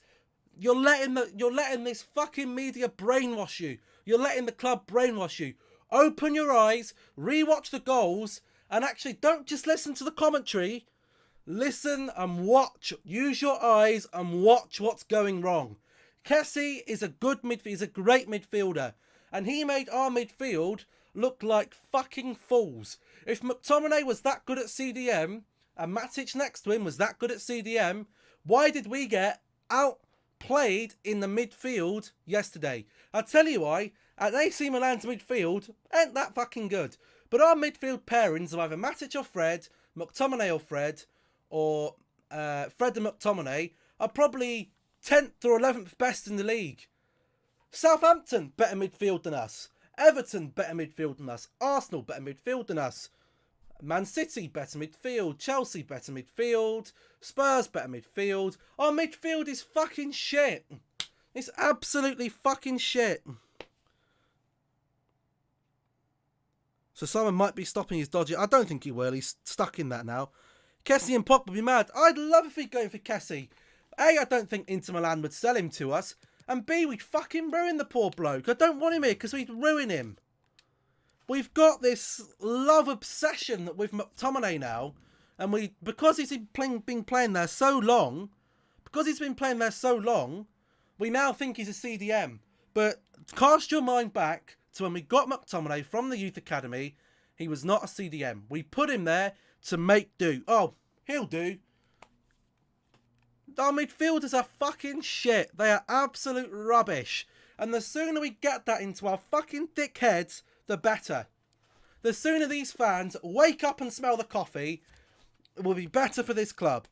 Speaker 1: you're letting this fucking media brainwash you. You're letting the club brainwash you. Open your eyes, rewatch the goals, and actually don't just listen to the commentary. Listen and watch. Use your eyes and watch what's going wrong. Kessie is a good midfielder. He's a great midfielder. And he made our midfield look like fucking fools. If McTominay was that good at CDM and Matic next to him was that good at CDM, why did we get outplayed in the midfield yesterday? I'll tell you why. At AC Milan's midfield ain't that fucking good. But our midfield pairings of either Matic or Fred, McTominay or Fred, or Fred and McTominay are probably 10th or 11th best in the league. Southampton, better midfield than us. Everton, better midfield than us. Arsenal, better midfield than us. Man City, better midfield. Chelsea, better midfield. Spurs, better midfield. Our midfield is fucking shit. It's absolutely fucking shit. So Simon might be stopping his dodgy. I don't think he will. He's stuck in that now. Kessie and Pop would be mad. I'd love if he'd go for Kessie. A, I don't think Inter Milan would sell him to us. And B, we'd fucking ruin the poor bloke. I don't want him here because we'd ruin him. We've got this love obsession with McTominay now. And because he's been playing there so long, we now think he's a CDM. But cast your mind back to when we got McTominay from the youth academy. He was not a CDM. We put him there to make do. Oh, he'll do. Our midfielders are fucking shit. They are absolute rubbish. And the sooner we get that into our fucking thick heads, the better. The sooner these fans wake up and smell the coffee, it will be better for this club.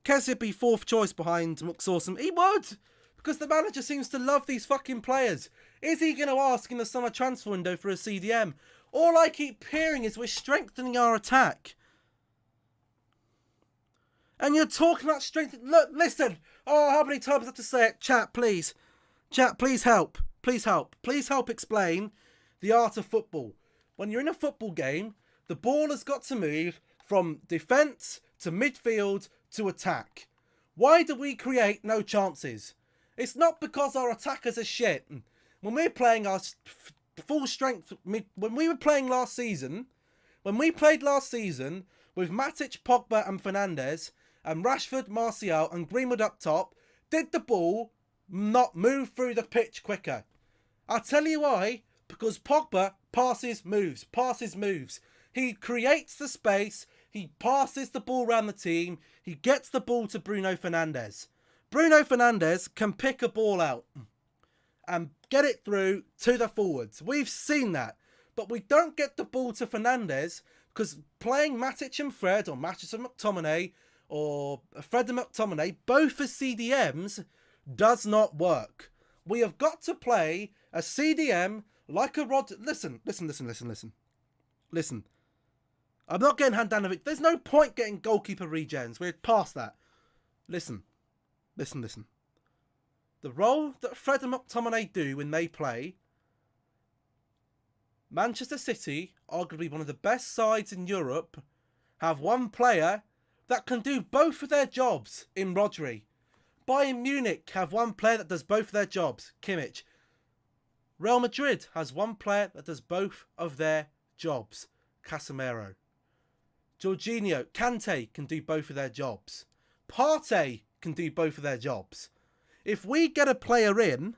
Speaker 1: Kessie would be 4th choice behind McSawson. He would! Because the manager seems to love these fucking players. Is he going to ask in the summer transfer window for a CDM? All I keep hearing is we're strengthening our attack. And you're talking about strength. Look, listen. Oh, how many times I have to say it? Chat, please. Chat, please help. Please help. Please help explain the art of football. When you're in a football game, the ball has got to move from defence to midfield to attack. Why do we create no chances? It's not because our attackers are shit. When we're playing our full strength. When we were playing last season, when we played last season with Matic, Pogba and Fernandes and Rashford, Martial and Greenwood up top, did the ball not move through the pitch quicker? I'll tell you why. Because Pogba passes, moves. He creates the space. He passes the ball around the team. He gets the ball to Bruno Fernandes. Bruno Fernandes can pick a ball out and get it through to the forwards. We've seen that. But we don't get the ball to Fernandes because playing Matic and Fred, or Matic and McTominay, or Fred and McTominay, both as CDMs, does not work. We have got to play a CDM like a Rod. Listen. I'm not getting Handanovic. There's no point getting goalkeeper regens. We're past that. Listen. The role that Fred and McTominay do when they play, Manchester City, arguably one of the best sides in Europe, have one player that can do both of their jobs in Rodri. Bayern Munich have one player that does both of their jobs, Kimmich. Real Madrid has one player that does both of their jobs, Casemiro. Jorginho, Kante can do both of their jobs. Partey can do both of their jobs. If we get a player in,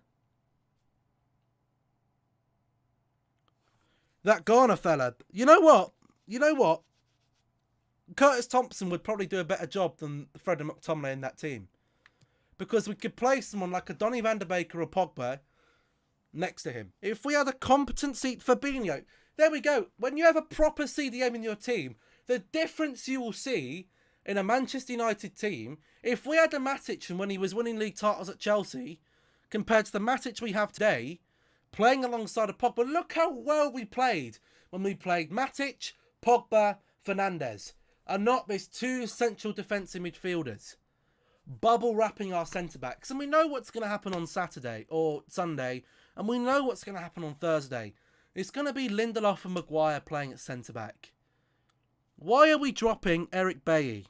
Speaker 1: that Ghana fella, you know what? Curtis Thompson would probably do a better job than Fred and McTominay in that team. Because we could play someone like a Donny van de Beek or a Pogba next to him. If we had a competent Fabinho, there we go. When you have a proper CDM in your team, the difference you will see in a Manchester United team, if we had a Matic and when he was winning league titles at Chelsea, compared to the Matic we have today, playing alongside a Pogba, look how well we played when we played Matic, Pogba, Fernandes, and not these two central defensive midfielders bubble wrapping our centre-backs. And we know what's going to happen on Saturday or Sunday, and we know what's going to happen on Thursday. It's going to be Lindelof and Maguire playing at centre-back. Why are we dropping Eric Bailly?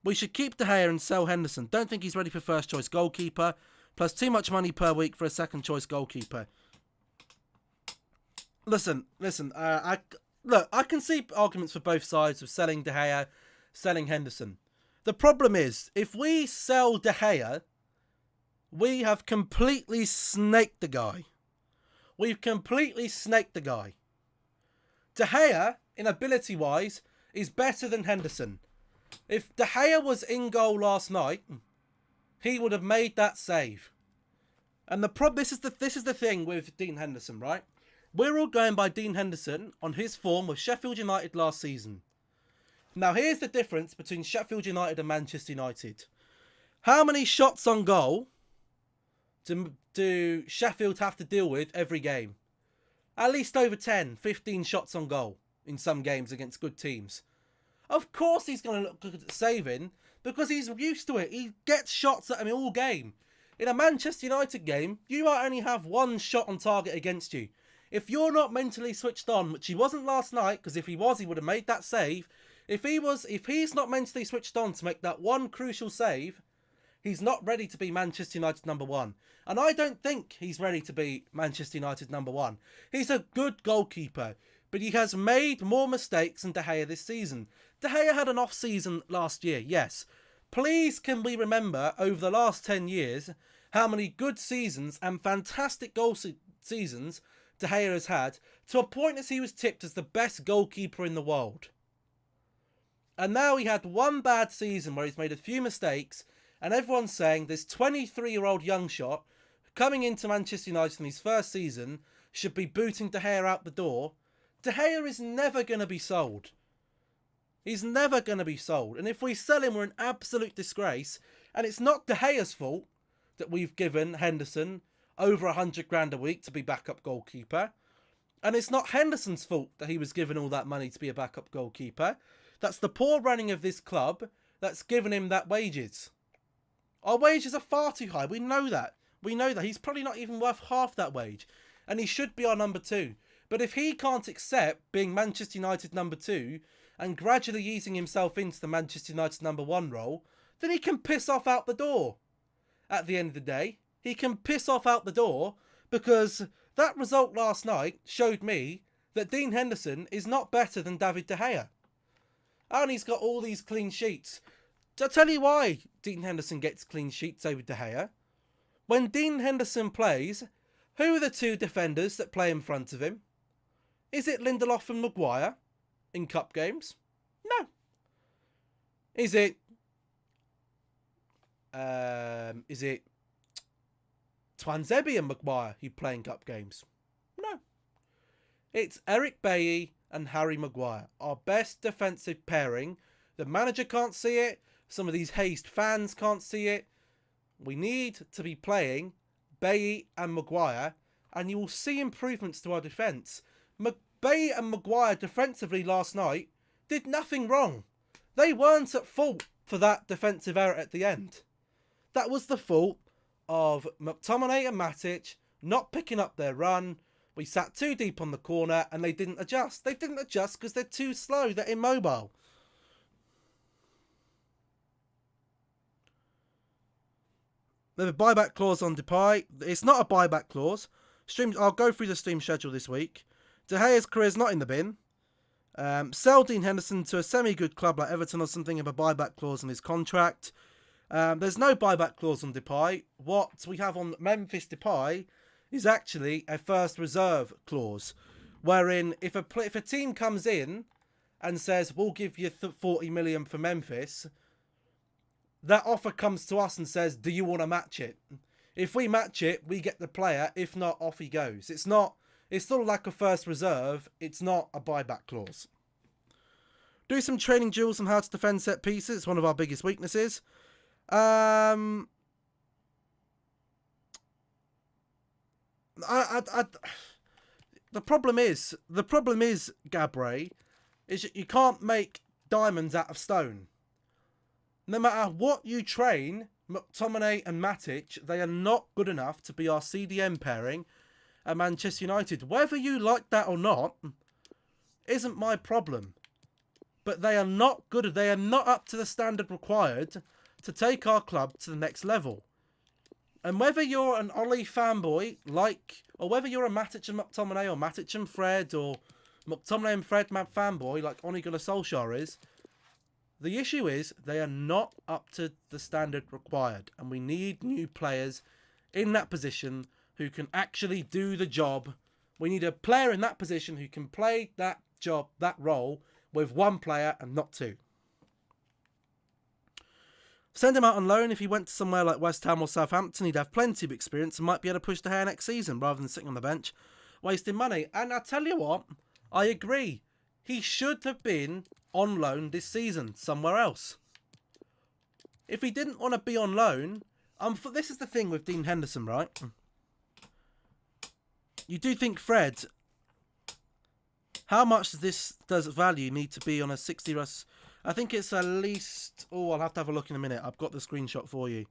Speaker 1: We should keep De Gea and sell Henderson. Don't think he's ready for first-choice goalkeeper, plus too much money per week for a second-choice goalkeeper. Listen, I can see arguments for both sides of selling De Gea, selling Henderson. The problem is, if we sell De Gea, we have completely snaked the guy. We've completely snaked the guy. De Gea, in ability-wise, is better than Henderson. If De Gea was in goal last night, he would have made that save. And this is the thing with Dean Henderson, right? We're all going by Dean Henderson on his form with Sheffield United last season. Now, here's the difference between Sheffield United and Manchester United. How many shots on goal do Sheffield have to deal with every game? At least over 10, 15 shots on goal in some games against good teams. Of course he's going to look good at saving because he's used to it. He gets shots at him all game. In a Manchester United game, you might only have one shot on target against you. If you're not mentally switched on, which he wasn't last night, because if he was, he would have made that save. If he's not mentally switched on to make that one crucial save, he's not ready to be Manchester United number one. And I don't think he's ready to be Manchester United number one. He's a good goalkeeper, but he has made more mistakes than De Gea this season. De Gea had an off season last year, yes. Please can we remember over the last 10 years how many good seasons and fantastic goal seasons De Gea has had, to a point as he was tipped as the best goalkeeper in the world. And now he had one bad season where he's made a few mistakes, and everyone's saying this 23-year-old young shot coming into Manchester United in his first season should be booting De Gea out the door. De Gea is never going to be sold. He's never going to be sold. And if we sell him, we're an absolute disgrace. And it's not De Gea's fault that we've given Henderson over 100 grand a week to be backup goalkeeper. And it's not Henderson's fault that he was given all that money to be a backup goalkeeper. That's the poor running of this club that's given him that wages. Our wages are far too high. We know that. He's probably not even worth half that wage. And he should be our number two. But if he can't accept being Manchester United number two and gradually easing himself into the Manchester United number one role, then he can piss off out the door. At the end of the day, he can piss off out the door because That result last night showed me that Dean Henderson is not better than David De Gea. And he's got all these clean sheets. I'll tell you why Dean Henderson gets clean sheets over De Gea. When Dean Henderson plays, who are the two defenders that play in front of him? Is it Lindelof and Maguire in cup games? No. Is it Twanzebe and Maguire who play in cup games? No. It's Eric Bailly and Harry Maguire, our best defensive pairing. The manager can't see it. Some of these Hazed fans can't see it. We need to be playing Bailly and Maguire, and you will see improvements to our defence. Bailly and Maguire defensively last night did nothing wrong. They weren't at fault for that defensive error at the end. That was the fault of McTominay and Matic not picking up their run. We sat too deep on the corner and they didn't adjust. They didn't adjust because they're too slow. They're immobile. There's a buyback clause on Depay. It's not a buyback clause. I'll go through the stream schedule this week. De Gea's career is not in the bin. Sell Dean Henderson to a semi-good club like Everton or something of a buyback clause in his contract. There's no buyback clause on Depay. What we have on Memphis Depay is actually a first reserve clause, wherein if a team comes in and says, we'll give you 40 million for Memphis, that offer comes to us and says, do you want to match it? If we match it, we get the player. If not, off he goes. It's sort of like a first reserve. It's not a buyback clause. Do some training drills on how to defend set pieces. It's one of our biggest weaknesses. The problem is, Gabriel, is that you can't make diamonds out of stone. No matter what you train, McTominay and Matic, they are not good enough to be our CDM pairing at Manchester United. Whether you like that or not, isn't my problem. But they are not good. They are not up to the standard required to take our club to the next level. And whether you're an Ollie fanboy, or whether you're a Matic and McTominay, or Matic and Fred, or McTominay and Fred fanboy, like Ole Gunnar Solskjaer is, the issue is they are not up to the standard required. And we need new players in that position who can actually do the job. We need a player in that position who can play that job, that role, with one player and not two. Send him out on loan. If he went to somewhere like West Ham or Southampton, he'd have plenty of experience and might be able to push the hair next season rather than sitting on the bench, wasting money. And I tell you what, I agree. He should have been on loan this season somewhere else. If he didn't want to be on loan, this is the thing with Dean Henderson, right? You do think Fred, how much does value need to be on a 60 rush? I think it's at least, I'll have to have a look in a minute. I've got the screenshot for you.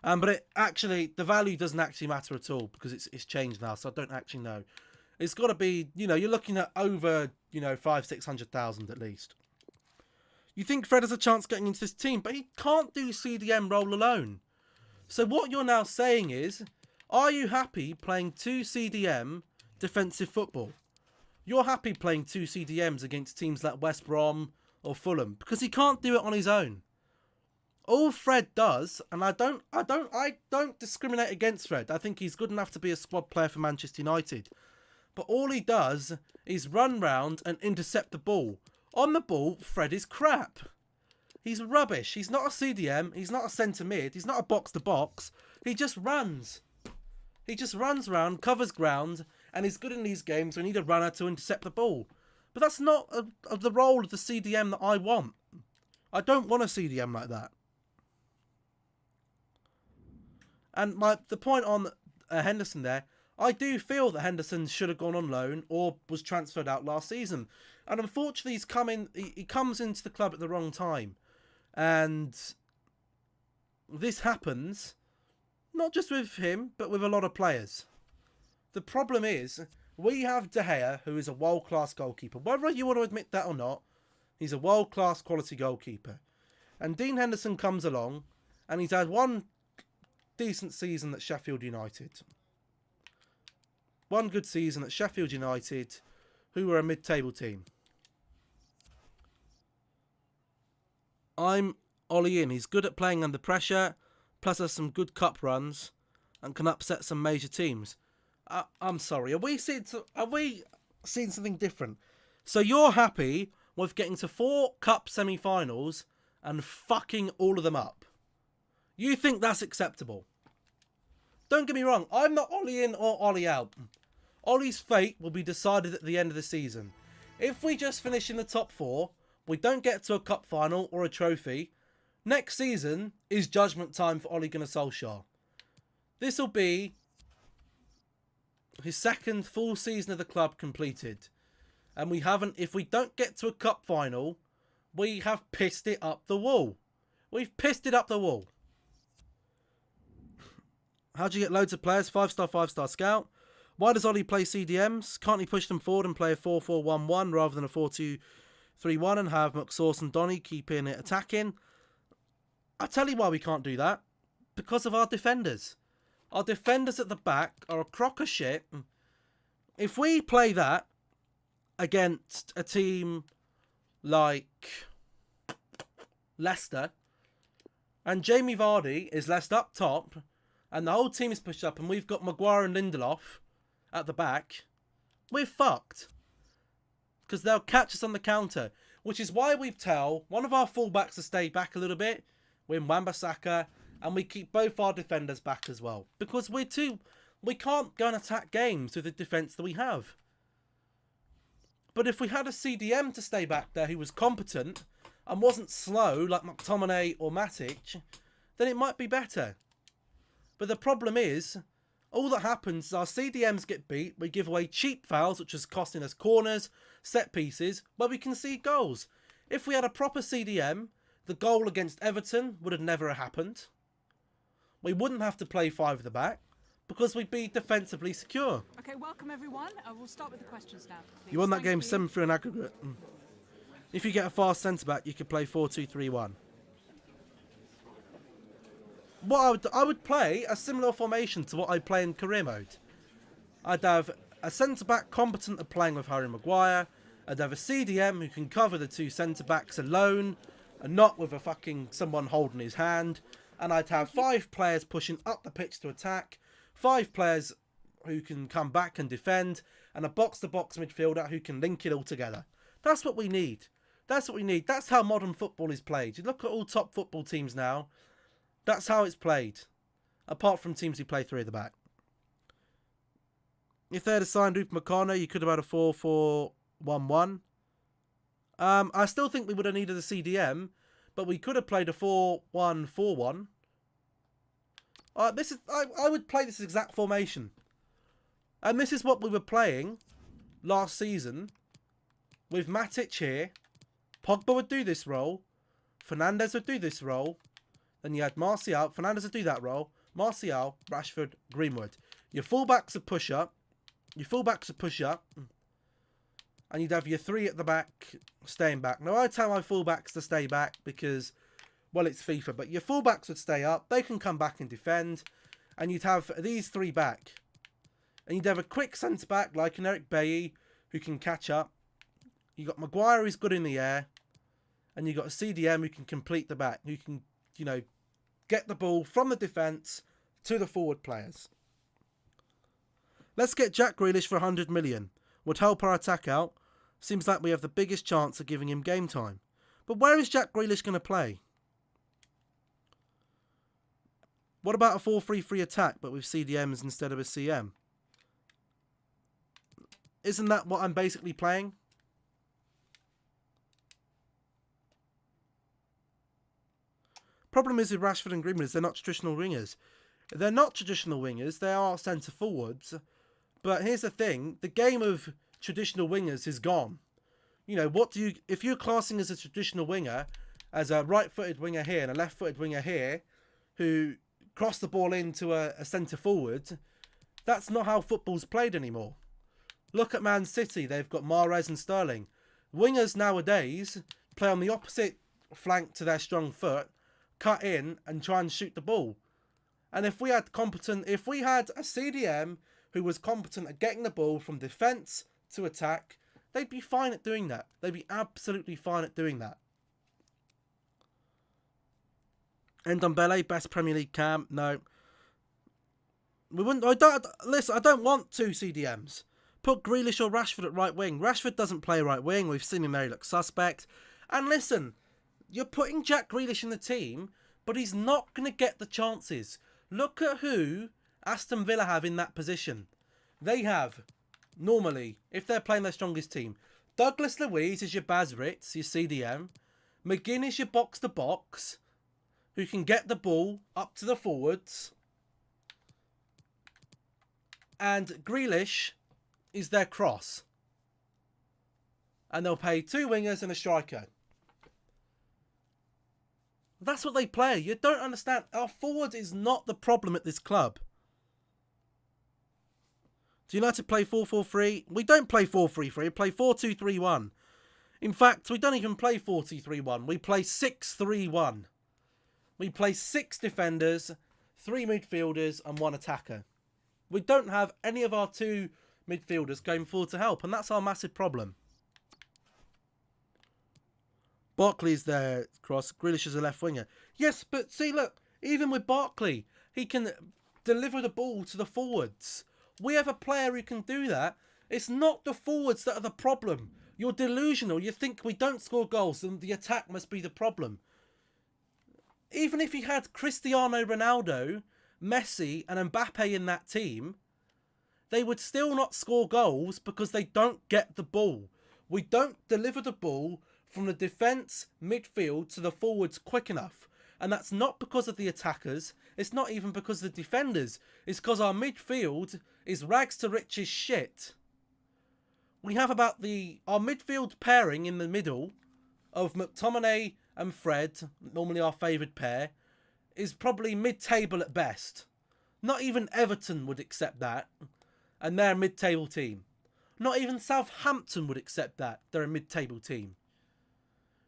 Speaker 1: But the value doesn't actually matter at all because it's changed now, so I don't actually know. It's got to be, you're looking at over, 500,000-600,000 at least. You think Fred has a chance getting into this team, but he can't do CDM role alone. So what you're now saying is, are you happy playing 2 CDM defensive football? You're happy playing 2 CDMs against teams like West Brom or Fulham because he can't do it on his own. All Fred does, and I don't discriminate against Fred. I think he's good enough to be a squad player for Manchester United. But all he does is run round and intercept the ball. On the ball, Fred is crap. He's rubbish. He's not a CDM. He's not a centre mid. He's not a box-to-box. He just runs. He just runs around, covers ground, and he's good in these games. We need a runner to intercept the ball. But that's not the role of the CDM that I want. I don't want a CDM like that. And the point on Henderson there, I do feel that Henderson should have gone on loan or was transferred out last season. And unfortunately, he comes into the club at the wrong time. And this happens, not just with him, but with a lot of players. The problem is, we have De Gea, who is a world-class goalkeeper. Whether you want to admit that or not, he's a world-class quality goalkeeper. And Dean Henderson comes along, and he's had one decent season at Sheffield United. one good season at Sheffield United, who were a mid-table team. I'm Ollie in. He's good at playing under pressure, plus has some good cup runs, and can upset some major teams. I'm sorry. Are we seeing something different? So you're happy with getting to 4 cup semi-finals and fucking all of them up? You think that's acceptable? Don't get me wrong. I'm not Ollie in or Ollie out. Ollie's fate will be decided at the end of the season. If we just finish in the top 4, we don't get to a cup final or a trophy, next season is judgment time for Ole Gunnar Solskjaer. This will be his 2nd full season of the club completed. And if we don't get to a cup final, we have pissed it up the wall. We've pissed it up the wall. How do you get loads of players? 5-star, 5-star scout. Why does Ollie play CDMs? Can't he push them forward and play a 4-4-1-1 rather than a 4-2-3-1 and have McSauce and Donny keeping it attacking? I'll tell you why we can't do that. Because of our defenders. Our defenders at the back are a crock of shit. If we play that against a team like Leicester, and Jamie Vardy is left up top, and the whole team is pushed up, and we've got Maguire and Lindelof at the back, we're fucked. Because they'll catch us on the counter. Which is why we tell one of our fullbacks to stay back a little bit, with Wan-Bissaka, and we keep both our defenders back as well. Because we can't go and attack games with the defence that we have. But if we had a CDM to stay back there who was competent and wasn't slow like McTominay or Matic, then it might be better. But the problem is, all that happens is our CDMs get beat, we give away cheap fouls, which is costing us corners, set pieces, but we concede goals. If we had a proper CDM, the goal against Everton would have never happened. We wouldn't have to play 5 at the back, because we'd be defensively secure.
Speaker 5: Okay, welcome everyone. We'll start with the questions now. Please.
Speaker 1: You won that game 7-3 in aggregate. If you get a fast centre-back, you could play 4-2-3-1. I would play a similar formation to what I play in career mode. I'd have a centre-back competent at playing with Harry Maguire. I'd have a CDM who can cover the 2 centre-backs alone and not with a fucking someone holding his hand. And I'd have 5 players pushing up the pitch to attack, 5 players who can come back and defend, and a box-to-box midfielder who can link it all together. That's what we need. That's what we need. That's how modern football is played. You look at all top football teams now. That's how it's played. Apart from teams who play 3 at the back. If they had assigned Ruth McConnell, you could have had a 4-4-1-1. I still think we would have needed a CDM, but we could have played a 4-1-4-1. I would play this exact formation. And this is what we were playing last season with Matic here. Pogba would do this role. Fernandes would do this role. Then you had Martial. Fernandes would do that role. Martial, Rashford, Greenwood. Your fullbacks would push up. And you'd have your 3 at the back staying back. Now, I tell my fullbacks to stay back because, well, it's FIFA. But your fullbacks would stay up. They can come back and defend. And you'd have these 3 back. And you'd have a quick centre-back like an Eric Bailly who can catch up. You got Maguire who's good in the air. And you got a CDM who can complete the back. Who can, get the ball from the defence to the forward players. Let's get Jack Grealish for 100 million. Would help our attack out. Seems like we have the biggest chance of giving him game time. But where is Jack Grealish going to play? What about a 4-3-3 attack, but with CDMs instead of a CM? Isn't that what I'm basically playing? Problem is with Rashford and Greenwood is they're not traditional wingers. They're not traditional wingers. They are centre forwards. But here's the thing. The game of traditional wingers is gone. If you're classing as a traditional winger, as a right-footed winger here and a left-footed winger here, who cross the ball into a centre forward, that's not how football's played anymore. Look at Man City. They've got Mahrez and Sterling. Wingers nowadays play on the opposite flank to their strong foot, cut in and try and shoot the ball. And if we had a CDM who was competent at getting the ball from defence to attack, they'd be fine at doing that. They'd be absolutely fine at doing that. Ndombele, best Premier League cam? No. We wouldn't. Listen, I don't want 2 CDMs. Put Grealish or Rashford at right wing. Rashford doesn't play right wing. We've seen him there, he looks suspect. And listen, you're putting Jack Grealish in the team, but he's not going to get the chances. Look at who Aston Villa have in that position. They have, normally, if they're playing their strongest team, Douglas Luiz is your Baz Ritz, your CDM. McGinn is your box-to-box, who can get the ball up to the forwards. And Grealish is their cross. And they'll pay 2 wingers and a striker. That's what they play. You don't understand. Our forward is not the problem at this club. Do United play 4-4-3? We don't play 4-3-3. We play 4-2-3-1. In fact, we don't even play 4-2-3-1. We play 6-3-1. We play 6 defenders, 3 midfielders and 1 attacker. We don't have any of our 2 midfielders going forward to help, and that's our massive problem. Barkley's there, cross. Grealish is a left winger. Yes, but see, look, even with Barkley, he can deliver the ball to the forwards. We have a player who can do that. It's not the forwards that are the problem. You're delusional. You think we don't score goals and the attack must be the problem. Even if you had Cristiano Ronaldo, Messi and Mbappe in that team, they would still not score goals because they don't get the ball. We don't deliver the ball from the defence, midfield to the forwards quick enough. And that's not because of the attackers. It's not even because of the defenders. It's because our midfield is rags to riches shit. We have about our midfield pairing in the middle of McTominay and Fred, normally our favoured pair, is probably mid-table at best. Not even Everton would accept that. And they're a mid-table team. Not even Southampton would accept that. They're a mid-table team.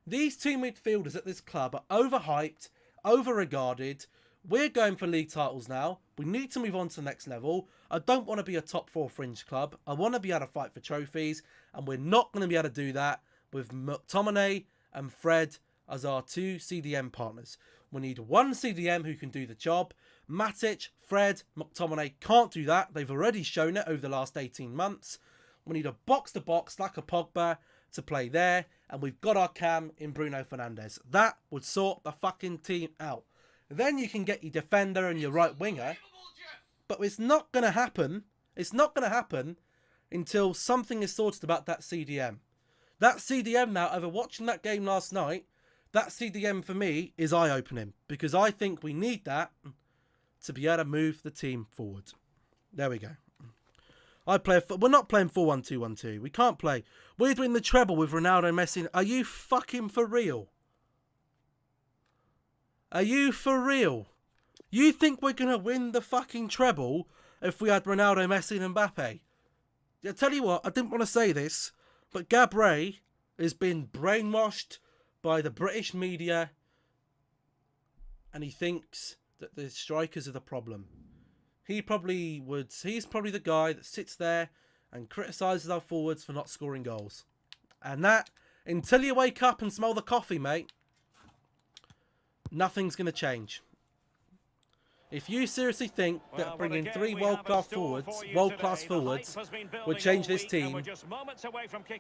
Speaker 1: These 2 midfielders at this club are overhyped, over-regarded. We're going for league titles now. We need to move on to the next level. I don't want to be a top 4 fringe club. I want to be able to fight for trophies. And we're not going to be able to do that with McTominay and Fred as our 2 CDM partners. We need 1 CDM who can do the job. Matic, Fred, McTominay can't do that. They've already shown it over the last 18 months. We need a box-to-box like a Pogba to play there. And we've got our cam in Bruno Fernandes. That would sort the fucking team out. Then you can get your defender and your right winger. But it's not going to happen. It's not going to happen until something is sorted about that CDM. That CDM now, over watching that game last night, that CDM for me is eye-opening. Because I think we need that to be able to move the team forward. There we go. We're not playing 4-1-2-1-2. We can't play. We're doing the treble with Ronaldo, Messi. Are you fucking for real? Are you for real? You think we're going to win the fucking treble if we had Ronaldo, Messi and Mbappe? I tell you what, I didn't want to say this, but Gabriel has been brainwashed by the British media and he thinks that the strikers are the problem. He's probably the guy that sits there and criticises our forwards for not scoring goals. And that, until you wake up and smell the coffee, mate, nothing's going to change. If you seriously think that bringing 3 world-class forwards would change this team,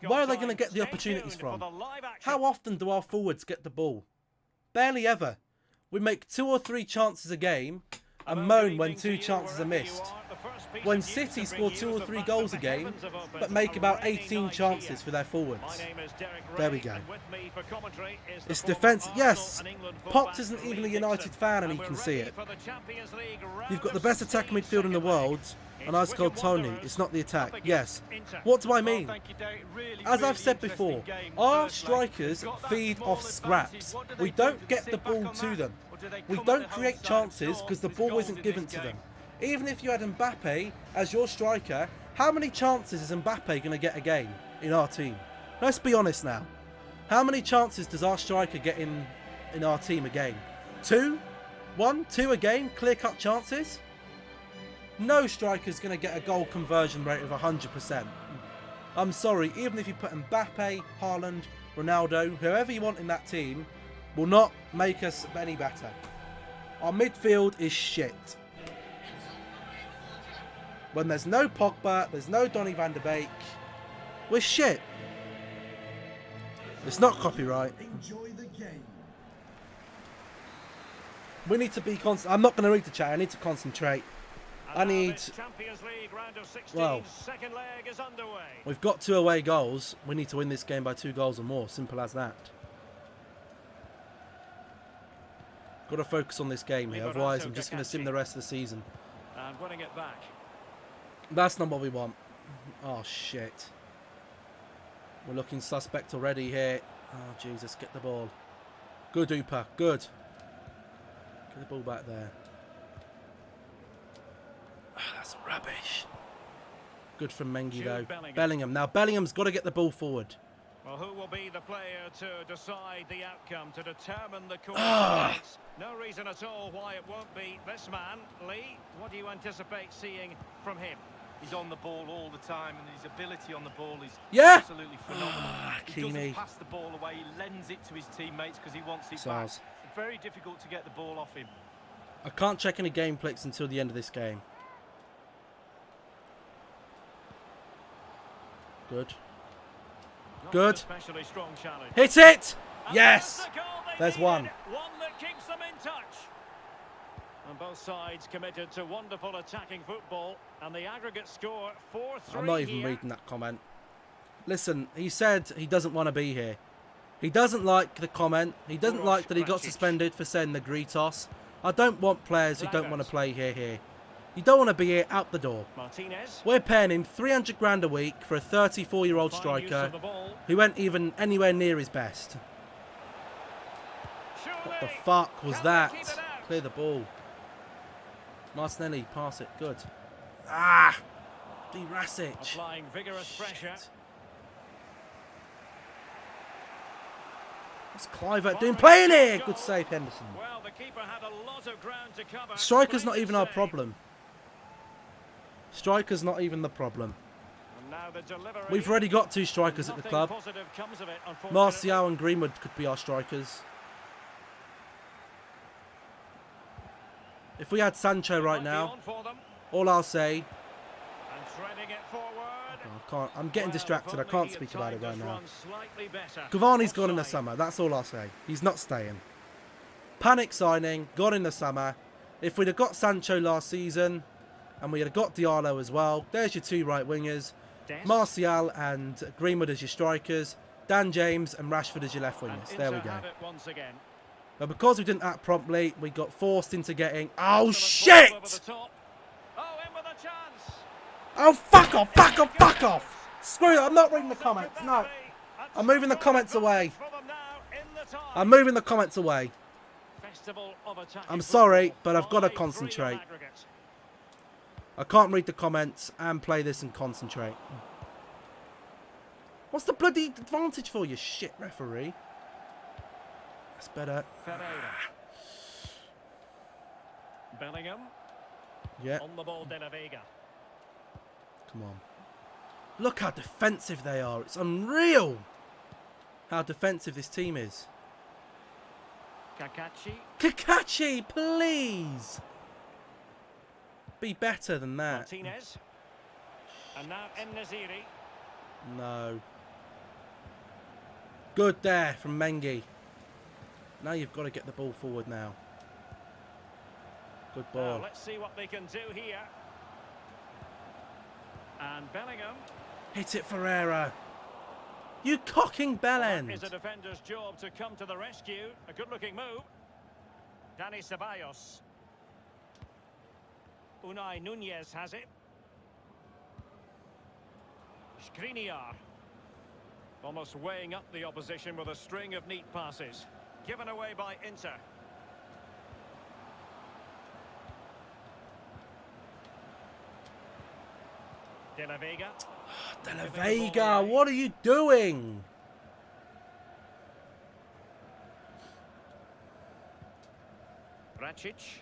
Speaker 1: where are they going to get the opportunities from? How often do our forwards get the ball? Barely ever. We make 2 or 3 chances a game and moan when 2 chances are missed. When City score 2 or 3 goals a game, but make about 18 chances for their forwards. There we go. It's defence. Yes, Potts isn't even a United fan and he can see it. You've got the best attack midfield in the world, and Ice Cold Tony. It's not the attack. Yes. What do I mean? As I've said before, our strikers feed off scraps. We don't get the ball to them. We don't create chances because the ball isn't given to them. Even if you had Mbappe as your striker, how many chances is Mbappe going to get a game in our team? Let's be honest now. How many chances does our striker get in our team a game? 2? 1? 2 a game? Clear-cut chances? No striker's going to get a goal conversion rate of 100%. I'm sorry, even if you put Mbappe, Haaland, Ronaldo, whoever you want in that team, will not make us any better. Our midfield is shit. When there's no Pogba, there's no Donny van de Beek, we're shit. It's not copyright.
Speaker 6: Enjoy the game.
Speaker 1: We need to be I'm not going to read the chat. I need to concentrate. I need...
Speaker 2: Champions League round of 16,
Speaker 1: Well,
Speaker 2: second leg is underway.
Speaker 1: we've got 2 away goals. We need to win this game by 2 goals or more. Simple as that. Got to focus on this game here. Otherwise, I'm just going to sim the rest of the season.
Speaker 2: And winning it back.
Speaker 1: That's not what we want. Oh, shit. We're looking suspect already here. Oh, Jesus. Get the ball. Good, Hooper. Good. Get the ball back there. Oh, that's rubbish. Good from Mengi, though. Bellingham. Now, Bellingham's got to get the ball forward.
Speaker 2: Well, who will be the player to decide the outcome, to determine the course? No reason at all why it won't be this man. Lee, what do you anticipate seeing from him?
Speaker 3: He's on the ball all the time, and his ability on the ball is
Speaker 1: Ah,
Speaker 3: absolutely phenomenal. He
Speaker 1: Kimi.
Speaker 3: doesn't pass the ball away, he lends it to his teammates because he wants it back. Very difficult to get the ball off him.
Speaker 1: I can't check any game clicks until the end of this game. Good.
Speaker 2: Not
Speaker 1: Good.
Speaker 2: an especially strong challenge.
Speaker 1: Hit it!
Speaker 2: And
Speaker 1: Yes!
Speaker 2: that's the goal they
Speaker 1: There's
Speaker 2: needed.
Speaker 1: one.
Speaker 2: One that keeps them in touch. And both sides committed to wonderful attacking football. And the aggregate score 4-3.
Speaker 1: I'm not even reading that comment. Listen, he said he doesn't want to be here. He doesn't like the comment. He doesn't like that he got suspended for saying the Gritos. I don't want players who don't want to play here. You don't want to be here, out the door.
Speaker 2: Martinez.
Speaker 1: We're paying him 300 grand a week for a 34-year-old striker who ain't even anywhere near his best. What the fuck was that? Clear the ball. Martinelli, pass it. Good. Ah! Rasic.
Speaker 2: Applying vigorous pressure.
Speaker 1: What's Clivert doing? Playing here! Good save, Henderson.
Speaker 2: Well, the keeper had a lot of ground to cover.
Speaker 1: Striker's not even our problem. Striker's not even the problem.
Speaker 2: And now the delivery.
Speaker 1: We've already got 2 strikers at the club.
Speaker 2: Positive comes of it, unfortunately.
Speaker 1: Martial and Greenwood could be our strikers. If we had Sancho right now, all I'll say...
Speaker 2: And threading it forward.
Speaker 1: I can't. I'm getting distracted. I can't speak about it right now. Cavani's gone in the summer. That's all I'll say. He's not staying. Panic signing. Gone in the summer. If we'd have got Sancho last season, and we'd have got Diallo as well, there's your 2 right wingers. Martial and Greenwood as your strikers. Dan James and Rashford as your left wingers. There we go. But because we didn't act promptly, we got forced into getting... Oh, shit! Oh, fuck off, fuck off, fuck off! Screw it, I'm not reading the comments, no. I'm moving the comments away. I'm moving the comments away. I'm sorry, but I've got to concentrate. I can't read the comments and play this and concentrate. What's the bloody advantage for, you shit referee? That's better.
Speaker 2: Bellingham.
Speaker 1: Yeah.
Speaker 2: On the ball, De La Vega.
Speaker 1: Come on. Look how defensive they are. It's unreal how defensive this team is. Kakachi, please. Be better than that.
Speaker 2: Martinez. And now En-Nesyri.
Speaker 1: No. Good there from Mengi. Now you've got to get the ball forward now. Good ball.
Speaker 2: Now let's see what they can do here. And Bellingham.
Speaker 1: Hit it, Ferreira. You cocking bellend.
Speaker 2: It's a defender's job to come to the rescue. A good-looking move. Dani Ceballos. Unai Nunez has it. Skriniar. Almost weighing up the opposition with a string of neat passes. Given away by Inter. De La Vega.
Speaker 1: De La Vega, what are you doing?
Speaker 2: Racic.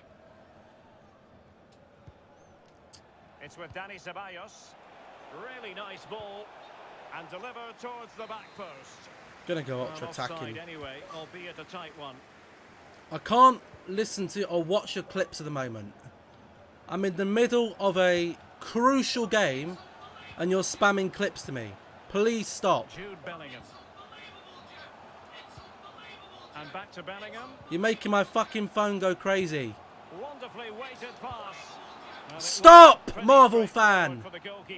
Speaker 2: It's with Dani Ceballos. Really nice ball. And delivered towards the back post.
Speaker 1: Gonna go up to attacking.
Speaker 2: Offside anyway, albeit a tight one.
Speaker 1: I can't listen to or watch your clips at the moment. I'm in the middle of a crucial game and you're spamming clips to me. Please stop.
Speaker 2: Jude Bellingham. And back to Bellingham.
Speaker 1: You're making my fucking phone go crazy.
Speaker 2: Wonderfully weighted pass.
Speaker 1: Stop, Marvel fan!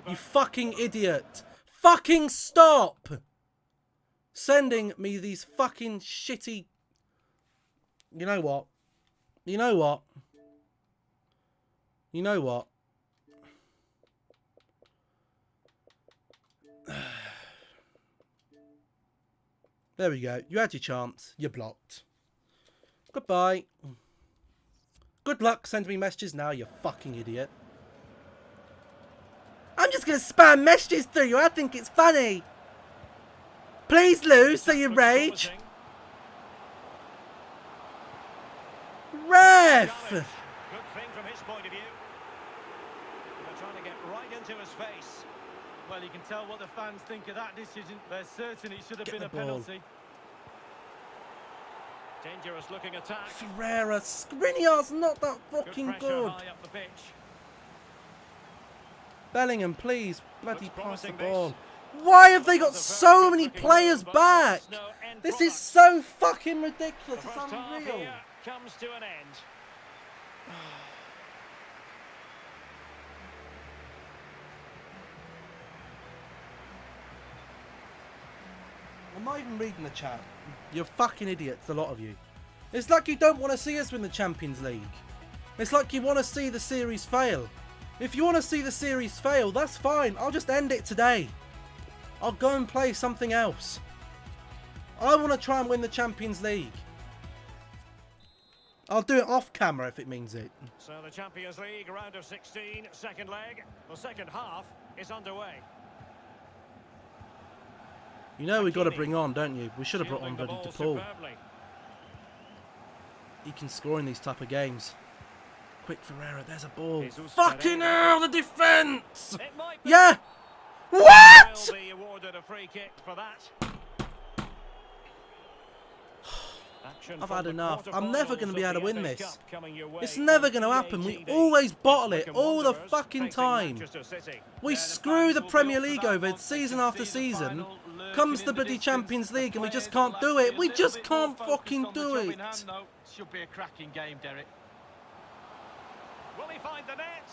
Speaker 1: You fucking idiot. Fucking stop! Sending me these fucking shitty... You know what? You know what? You know what? There we go. You had your chance. You're blocked. Goodbye. Good luck sending me messages now, you fucking idiot. I'm just going to spam messages through you. I think it's funny. Please lose so you rage. Ref!
Speaker 2: Good thing from his point of view. They're trying to get right into his face.
Speaker 3: Well, you can tell what the fans think of that decision. They're certain it should have been a
Speaker 1: ball.
Speaker 3: penalty.
Speaker 2: Dangerous looking attack.
Speaker 1: Ferreira, Skriniar's not that fucking
Speaker 2: Good pressure
Speaker 1: good.
Speaker 2: high up the pitch.
Speaker 1: Bellingham, please, bloody
Speaker 2: Looks
Speaker 1: pass the
Speaker 2: promising,
Speaker 1: ball.
Speaker 2: this.
Speaker 1: Why have they got
Speaker 2: That's a
Speaker 1: so
Speaker 2: very
Speaker 1: many
Speaker 2: good looking
Speaker 1: players
Speaker 2: goal, but
Speaker 1: back?
Speaker 2: there's no end
Speaker 1: This
Speaker 2: product.
Speaker 1: is so fucking ridiculous.
Speaker 2: The
Speaker 1: It's
Speaker 2: first half
Speaker 1: unreal.
Speaker 2: here comes to an end.
Speaker 1: I'm not even reading the chat. You're fucking idiots, a lot of you. It's like you don't want to see us win the Champions League. It's like you want to see the series fail. If you want to see the series fail, that's fine. I'll just end it today. I'll go and play something else. I want to try and win the Champions League. I'll do it off camera if it means it.
Speaker 2: So the Champions League round of 16, second leg. The second half is underway.
Speaker 1: You know we got to bring on, don't you? We should have brought on
Speaker 2: Fielding the
Speaker 1: bloody
Speaker 2: ball
Speaker 1: DePaul.
Speaker 2: superbly.
Speaker 1: He can score in these type of games. Quick Ferreira, there's a ball.
Speaker 2: Jesus
Speaker 1: Fucking
Speaker 2: Pereira.
Speaker 1: hell, the defence!
Speaker 2: It might be.
Speaker 1: Yeah! What?!
Speaker 2: Will be awarded a free kick for that. Action
Speaker 1: I've
Speaker 2: from
Speaker 1: had
Speaker 2: the
Speaker 1: enough. I'm never going to be
Speaker 2: quarterfinals
Speaker 1: able to
Speaker 2: of
Speaker 1: win
Speaker 2: the FA
Speaker 1: this.
Speaker 2: Cup coming your way
Speaker 1: It's never
Speaker 2: on
Speaker 1: going to happen. We
Speaker 2: EATV.
Speaker 1: always bottle it
Speaker 2: Wycombe
Speaker 1: all the
Speaker 2: Wanderers
Speaker 1: fucking
Speaker 2: facing
Speaker 1: time.
Speaker 2: Manchester City.
Speaker 1: We
Speaker 3: Yeah, the
Speaker 1: screw
Speaker 3: fans
Speaker 1: the
Speaker 3: will be
Speaker 1: Premier
Speaker 3: up for
Speaker 1: League
Speaker 3: that
Speaker 1: over
Speaker 3: one. They
Speaker 1: season
Speaker 3: can
Speaker 1: after
Speaker 3: see the
Speaker 1: season.
Speaker 3: final lurking
Speaker 1: Comes
Speaker 3: in
Speaker 1: the
Speaker 3: the
Speaker 1: bloody
Speaker 3: distance.
Speaker 1: Champions
Speaker 3: The
Speaker 1: League and we just
Speaker 3: players will
Speaker 1: can't do
Speaker 3: have to
Speaker 1: it.
Speaker 3: be
Speaker 1: We
Speaker 3: a little
Speaker 1: just
Speaker 3: bit more
Speaker 1: can't
Speaker 3: focused
Speaker 1: fucking
Speaker 3: on the
Speaker 1: do
Speaker 3: job
Speaker 1: it.
Speaker 3: in hand, though. Should be a cracking game, Derek.
Speaker 2: Will he find the net?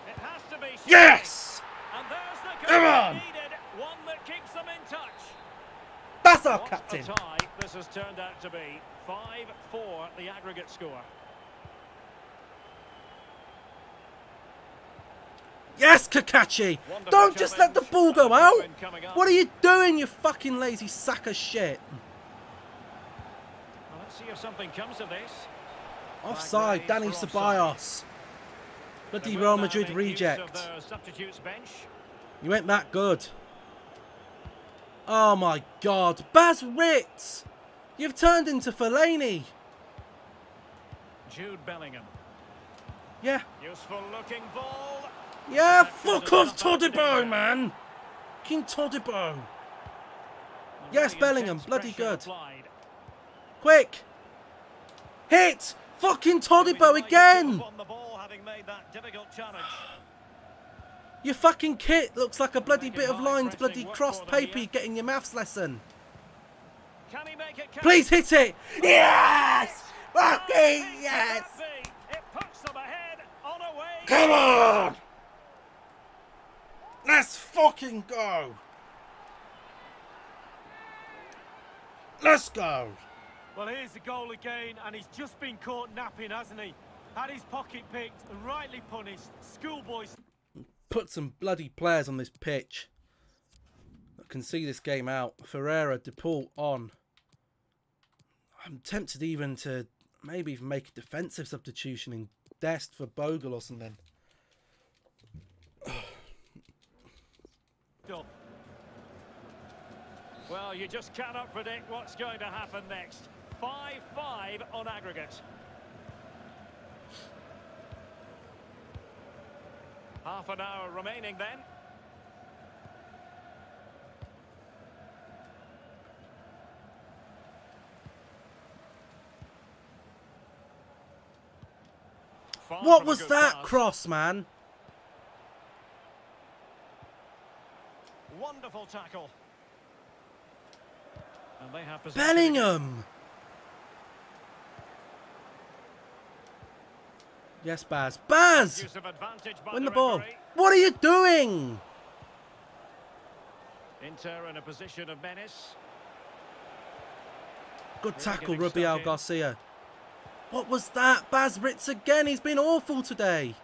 Speaker 2: It has to be.
Speaker 1: Yes!
Speaker 2: And there's the
Speaker 1: Come
Speaker 2: goal
Speaker 1: on!
Speaker 2: needed. One that keeps them in touch.
Speaker 1: That's our
Speaker 2: What
Speaker 1: captain.
Speaker 2: a tie this has turned out to be. 5-4 the aggregate score.
Speaker 1: Yes, Kakashi!
Speaker 2: Wonderful
Speaker 1: Don't just let the
Speaker 2: challenge.
Speaker 1: ball go out!
Speaker 2: Coming up.
Speaker 1: What are you doing, you fucking lazy sack of shit?
Speaker 2: Well, let's see if something comes of this.
Speaker 1: Offside,
Speaker 2: Flag
Speaker 1: Dani
Speaker 2: raised for
Speaker 1: Ceballos. Bloody
Speaker 2: They will
Speaker 1: Real
Speaker 2: now
Speaker 1: Madrid
Speaker 2: make use
Speaker 1: reject.
Speaker 2: of their substitutes bench.
Speaker 1: You ain't that good. Oh my god. Baz Ritz! You've turned into Fellaini.
Speaker 2: Jude Bellingham.
Speaker 1: Yeah.
Speaker 2: Useful looking ball.
Speaker 1: Yeah, fuck off Todibo, man! King Todibo. Yes,
Speaker 2: Really
Speaker 1: Bellingham,
Speaker 2: intense
Speaker 1: bloody
Speaker 2: pressure
Speaker 1: good.
Speaker 2: applied.
Speaker 1: Quick! Hit! Fucking Todibo
Speaker 2: Like
Speaker 1: again!
Speaker 2: on the ball, having made that difficult challenge.
Speaker 1: Your fucking kit looks like a bloody
Speaker 2: Making
Speaker 1: bit of
Speaker 2: high
Speaker 1: lines,
Speaker 2: pressing
Speaker 1: bloody
Speaker 2: work
Speaker 1: cross
Speaker 2: for them
Speaker 1: paper
Speaker 2: here.
Speaker 1: getting your maths lesson.
Speaker 2: Can he make it count?
Speaker 1: Please hit it! Yes! Fucking
Speaker 2: Can
Speaker 1: yes!
Speaker 2: that be? It puts them ahead on a way.
Speaker 1: Come on! Let's fucking go! Let's go!
Speaker 3: Well, here's the goal again, and he's just been caught napping, hasn't he? Had his pocket picked and rightly punished. Schoolboy.
Speaker 1: Put some bloody players on this pitch that can see this game out. Ferreira, DePaul on. I'm tempted even to maybe even make a defensive substitution in Dest for Bogle or something.
Speaker 2: Well, you just cannot predict what's going to happen next. 5-5 on aggregate. Half an hour remaining then. Far
Speaker 1: What
Speaker 2: from a
Speaker 1: was
Speaker 2: good
Speaker 1: that
Speaker 2: pass.
Speaker 1: cross, man?
Speaker 2: Wonderful tackle. And they have possession.
Speaker 1: Bellingham! Yes, Baz. Baz!
Speaker 2: Use of advantage by
Speaker 1: Win the ball.
Speaker 2: referee.
Speaker 1: What are you doing?
Speaker 2: Inter in a position of menace.
Speaker 1: Good
Speaker 2: Really
Speaker 1: tackle,
Speaker 2: getting
Speaker 1: Rubial
Speaker 2: stuck in.
Speaker 1: Garcia. What was that? Baz Ritz again. He's been awful today.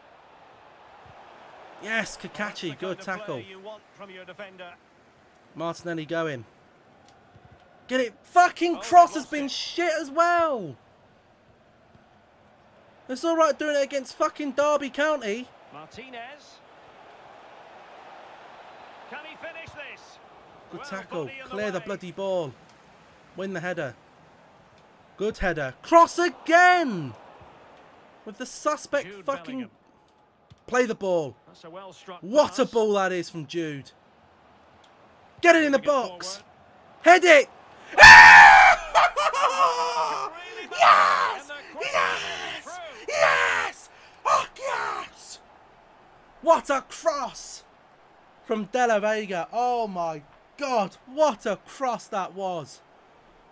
Speaker 1: Yes,
Speaker 2: That's
Speaker 1: Kakachi.
Speaker 2: the
Speaker 1: Good
Speaker 2: kind of
Speaker 1: tackle.
Speaker 2: play you want from your defender.
Speaker 1: Martinelli going. Get it. Fucking
Speaker 2: Oh,
Speaker 1: cross
Speaker 2: they've
Speaker 1: has been
Speaker 2: lost it.
Speaker 1: shit as well. It's alright doing it against fucking Derby County.
Speaker 2: Martinez. Can he finish this?
Speaker 1: Good
Speaker 2: Well,
Speaker 1: tackle.
Speaker 2: body in
Speaker 1: Clear the
Speaker 2: way.
Speaker 1: bloody ball. Win the header. Good header. Cross again! With the suspect
Speaker 2: Jude
Speaker 1: fucking...
Speaker 2: Bellingham.
Speaker 1: Play the ball.
Speaker 2: That's a well-struck
Speaker 1: What a
Speaker 2: pass.
Speaker 1: ball that is from Jude. Get it in the
Speaker 2: Bring it
Speaker 1: box.
Speaker 2: forward.
Speaker 1: Head it.
Speaker 2: Really bad.
Speaker 1: Yes!
Speaker 2: And they're quick
Speaker 1: Yes!
Speaker 2: through.
Speaker 1: Yes! Oh, yes! What a cross from De La Vega. Oh my God. What a cross that was.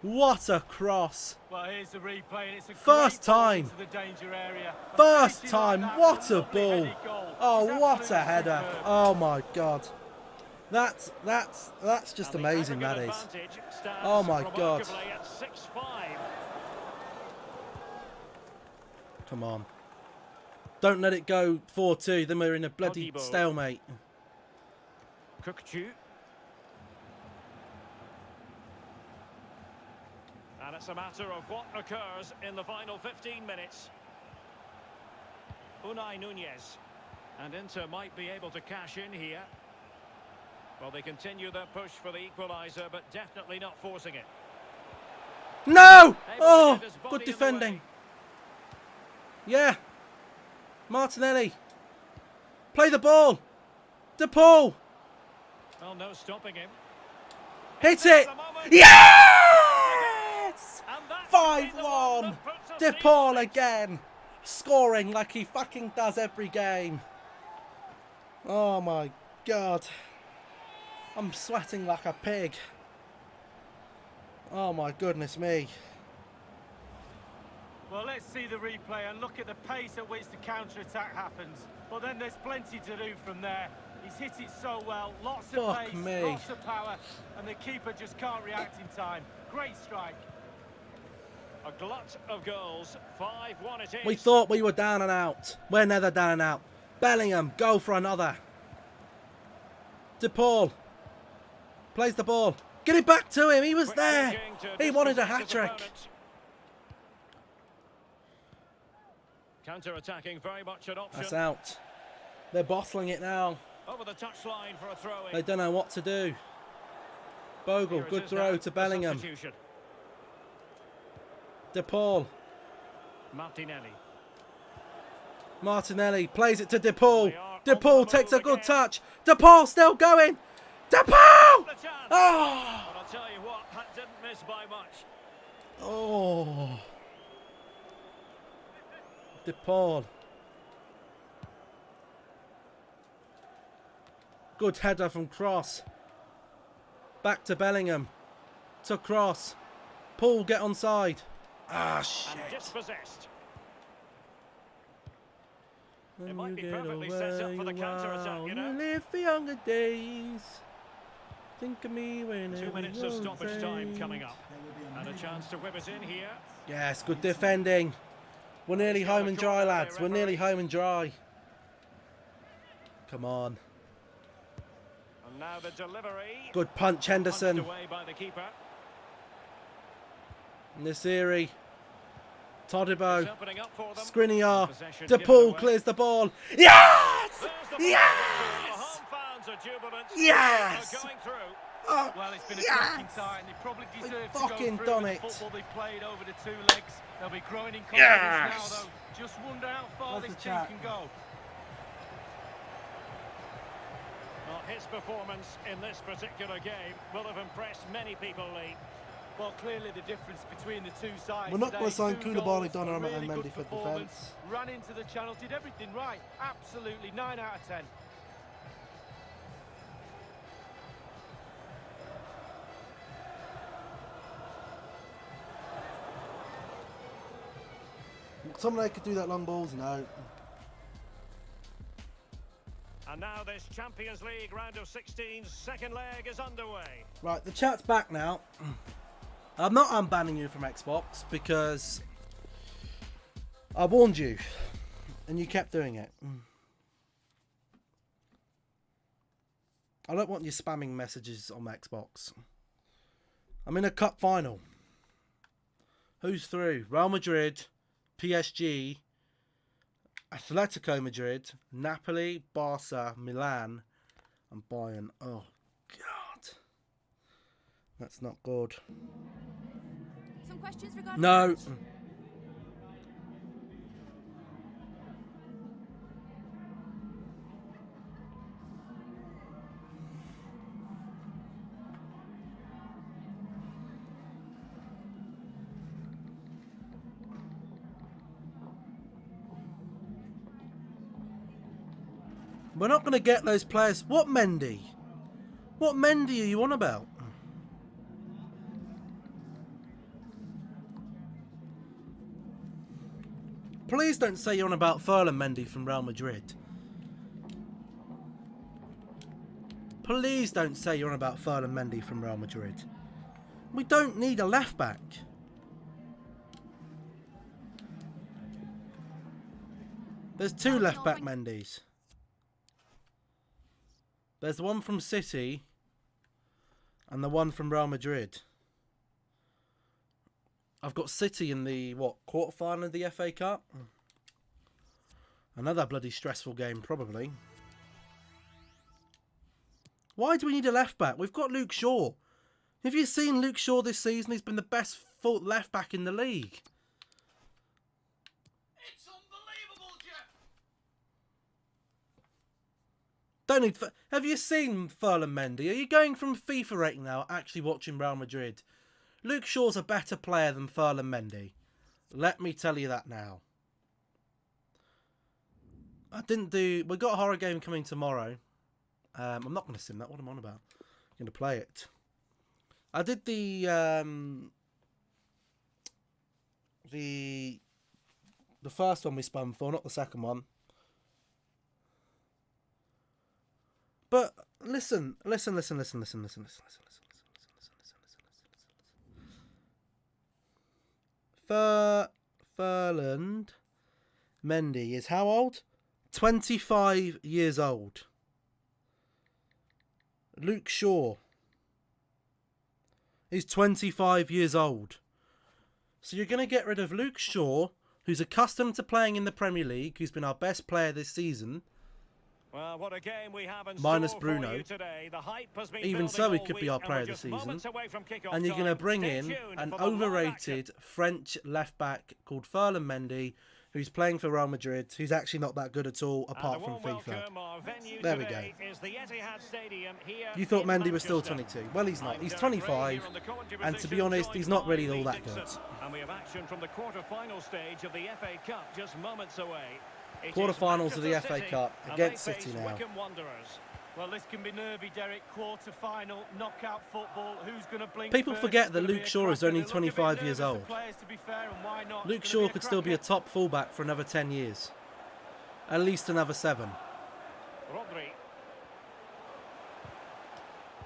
Speaker 1: What a cross.
Speaker 3: Well, here's the replay, and it's a
Speaker 1: First
Speaker 3: great ball
Speaker 1: time.
Speaker 3: into the danger area. A
Speaker 1: First
Speaker 3: finishing like
Speaker 1: time.
Speaker 3: that
Speaker 1: What
Speaker 3: with
Speaker 1: a
Speaker 3: lovely
Speaker 1: ball.
Speaker 3: headed goal.
Speaker 1: Oh,
Speaker 3: It's
Speaker 1: what a
Speaker 3: absolutely
Speaker 1: header.
Speaker 3: superb.
Speaker 1: Oh my God. That's just
Speaker 2: And the
Speaker 1: amazing, that
Speaker 2: aggregate
Speaker 1: is.
Speaker 2: advantage stands
Speaker 1: Oh my God.
Speaker 2: remarkably at 6-5.
Speaker 1: Come on. Don't let it go 4-2. Then we're in a bloody
Speaker 2: Todibo.
Speaker 1: stalemate.
Speaker 2: Kukçu. And it's a matter of what occurs in the final 15 minutes. Unai Nunez. And Inter might be able to cash in here. Well, they continue their push for the equaliser, but definitely not forcing it.
Speaker 1: No!
Speaker 2: Able to
Speaker 1: Oh,
Speaker 2: get his body
Speaker 1: good
Speaker 2: in the
Speaker 1: defending.
Speaker 2: way.
Speaker 1: Yeah. Martinelli. Play the ball. DePaul.
Speaker 2: Well, no stopping him.
Speaker 1: Hit
Speaker 2: This
Speaker 1: it.
Speaker 2: is the moment.
Speaker 1: Yes!
Speaker 2: And that could be the one
Speaker 1: 5-1.
Speaker 2: that puts us
Speaker 1: DePaul
Speaker 2: even.
Speaker 1: again. Scoring like he fucking does every game. Oh my God. I'm sweating like a pig. Oh my goodness me.
Speaker 3: Well, let's see the replay and look at the pace at which the counter-attack happens. But then there's plenty to do from there. He's hit it so well, lots of
Speaker 1: Fuck
Speaker 3: pace,
Speaker 1: me.
Speaker 3: lots of power, and the keeper just can't react in time. Great strike.
Speaker 2: A glut of goals. 5-1 it is.
Speaker 1: We thought we were down and out. We're never down and out. Bellingham, go for another. DePaul. Plays the ball. Get it back to him. He was
Speaker 2: Quick
Speaker 1: there.
Speaker 2: thinking to
Speaker 1: He wanted a
Speaker 2: dispossess his
Speaker 1: hat-trick.
Speaker 2: opponent. Counter-attacking, very much an option.
Speaker 1: That's out. They're bottling it now.
Speaker 2: Over the touchline for a throw-in.
Speaker 1: They don't know what to do. Bogle,
Speaker 2: Here it
Speaker 1: good
Speaker 2: is
Speaker 1: throw
Speaker 2: now,
Speaker 1: to
Speaker 2: the
Speaker 1: Bellingham.
Speaker 2: substitution.
Speaker 1: DePaul.
Speaker 2: Martinelli.
Speaker 1: Martinelli plays it to DePaul.
Speaker 2: They are on
Speaker 1: DePaul
Speaker 2: the
Speaker 1: takes a
Speaker 2: move
Speaker 1: good
Speaker 2: again.
Speaker 1: touch. DePaul still going. DePaul!
Speaker 2: The chance.
Speaker 1: Oh!
Speaker 2: But I'll tell you what, that didn't miss by much.
Speaker 1: Oh. DePaul. Good header from Cross. Back to Bellingham. To Cross. Paul, get onside. Ah,
Speaker 2: And
Speaker 1: shit.
Speaker 2: dispossessed.
Speaker 1: When
Speaker 2: It might
Speaker 1: you
Speaker 2: be
Speaker 1: get
Speaker 2: perfectly set up for the
Speaker 1: away,
Speaker 2: counter-attack, you know.
Speaker 1: you live for younger days. Think of me when
Speaker 2: 2 minutes of stoppage time coming up. And a chance to whip it in here.
Speaker 1: Yes, good defending. We're nearly home and dry, lads. We're nearly home and dry. Come on.
Speaker 2: And now the delivery.
Speaker 1: Good punch, Henderson.
Speaker 2: Punched away by the keeper.
Speaker 1: Nasiri. Todibo.
Speaker 2: It's opening up for them.
Speaker 1: Skriniar.
Speaker 2: Possession given
Speaker 1: DePaul
Speaker 2: away.
Speaker 1: clears the ball. Yes!
Speaker 2: There's the ball.
Speaker 1: Yes!
Speaker 2: The home fans are jubilant.
Speaker 1: Yes!
Speaker 2: They're going through.
Speaker 1: Oh,
Speaker 3: Well, it's been a
Speaker 1: yes!
Speaker 3: cracking tie, and they probably deserve to go
Speaker 1: fucking
Speaker 3: through
Speaker 1: done
Speaker 3: with
Speaker 1: it.
Speaker 3: the football they played over the 2 legs. They'll be growing in confidence
Speaker 1: Yes!
Speaker 3: now, though. Just wonder how far
Speaker 1: What's
Speaker 3: this
Speaker 1: the
Speaker 3: team
Speaker 1: chat?
Speaker 3: can go.
Speaker 2: his performance in this particular game will have impressed many people, Lee.
Speaker 3: Well, clearly the difference between the two sides.
Speaker 1: We're not
Speaker 3: today,
Speaker 1: going to sign
Speaker 3: 2
Speaker 1: Koulibaly,
Speaker 3: goals,
Speaker 1: Donnarumma
Speaker 3: a really
Speaker 1: and Mendy
Speaker 3: good
Speaker 1: for
Speaker 3: performance,
Speaker 1: defence.
Speaker 3: Ran into the channel, did everything right. Absolutely, 9 out of 10.
Speaker 1: Someone could do that long balls, no.
Speaker 2: And now this Champions League round of 16's second leg is underway.
Speaker 1: Right, the chat's back now. I'm not unbanning you from Xbox because I warned you and you kept doing it. I don't want you spamming messages on Xbox. I'm in a cup final. Who's through? Real Madrid, PSG, Atletico Madrid, Napoli, Barca, Milan, and Bayern. Oh, God. That's not good.
Speaker 4: Some questions regarding
Speaker 1: No.
Speaker 4: the match?
Speaker 1: We're not going to get those players. What Mendy? What Mendy are you on about? Please don't say you're on about Ferland Mendy from Real Madrid. Please don't say you're on about Ferland Mendy from Real Madrid. We don't need a left back. There's 2 left back Mendys. There's the one from City and the one from Real Madrid. I've got City in the, quarter-final of the FA Cup? Another bloody stressful game, probably. Why do we need a left-back? We've got Luke Shaw. Have you seen Luke Shaw this season? He's been the best full left-back in the league.
Speaker 3: It's unbelievable, Jeff.
Speaker 1: Don't need. Have you seen Ferland Mendy? Are you going from FIFA rating now, actually watching Real Madrid? Luke Shaw's a better player than Ferland Mendy. Let me tell you that now. We got a horror game coming tomorrow. I'm not going to sim that. What am I on about? I'm going to play it. I did the first one we spun for, not the second one. But listen. Ferland Mendy is how old? 25 years old. Luke Shaw is 25 years old. So you're going to get rid of Luke Shaw, who's accustomed to playing in the Premier League, who's been our best player this season.
Speaker 2: Well, what a game we have in
Speaker 1: Minus
Speaker 2: store
Speaker 1: Bruno.
Speaker 2: for you today. The hype has been
Speaker 1: Even
Speaker 2: building
Speaker 1: so, he
Speaker 2: all
Speaker 1: could be
Speaker 2: week,
Speaker 1: our
Speaker 2: and
Speaker 1: player
Speaker 2: we're
Speaker 1: of the
Speaker 2: just
Speaker 1: season.
Speaker 2: moments away from kickoff
Speaker 1: And you're going to
Speaker 2: time.
Speaker 1: bring
Speaker 2: Stay
Speaker 1: in
Speaker 2: tuned
Speaker 1: an
Speaker 2: for the live action.
Speaker 1: overrated French left-back called Ferland Mendy, who's playing for Real Madrid, who's actually not that good at all, apart from FIFA. There we go. You thought Mendy was still 22. Well, he's not. He's 25, and to be honest, he's not really all that good.
Speaker 2: And we have action from the quarter-final stage of the FA Cup just moments away.
Speaker 1: Quarter-finals of the FA Cup against City now.
Speaker 2: Wycombe Wanderers.
Speaker 3: Well, this can be nervy, Derek. Quarter-final, knockout football. Who's going to blink
Speaker 1: People
Speaker 3: first?
Speaker 1: forget
Speaker 3: It's
Speaker 1: that
Speaker 3: gonna be
Speaker 1: Luke
Speaker 3: a
Speaker 1: Shaw is
Speaker 3: cracker.
Speaker 1: only
Speaker 3: They look a bit
Speaker 1: 25 years
Speaker 3: nervous, the
Speaker 1: old.
Speaker 3: players, to be fair, and why not?
Speaker 1: Luke
Speaker 3: It's
Speaker 1: Shaw
Speaker 3: gonna
Speaker 1: could still be a
Speaker 3: cracker.
Speaker 1: top fullback for another 10 years. At least another 7.
Speaker 2: Rodri.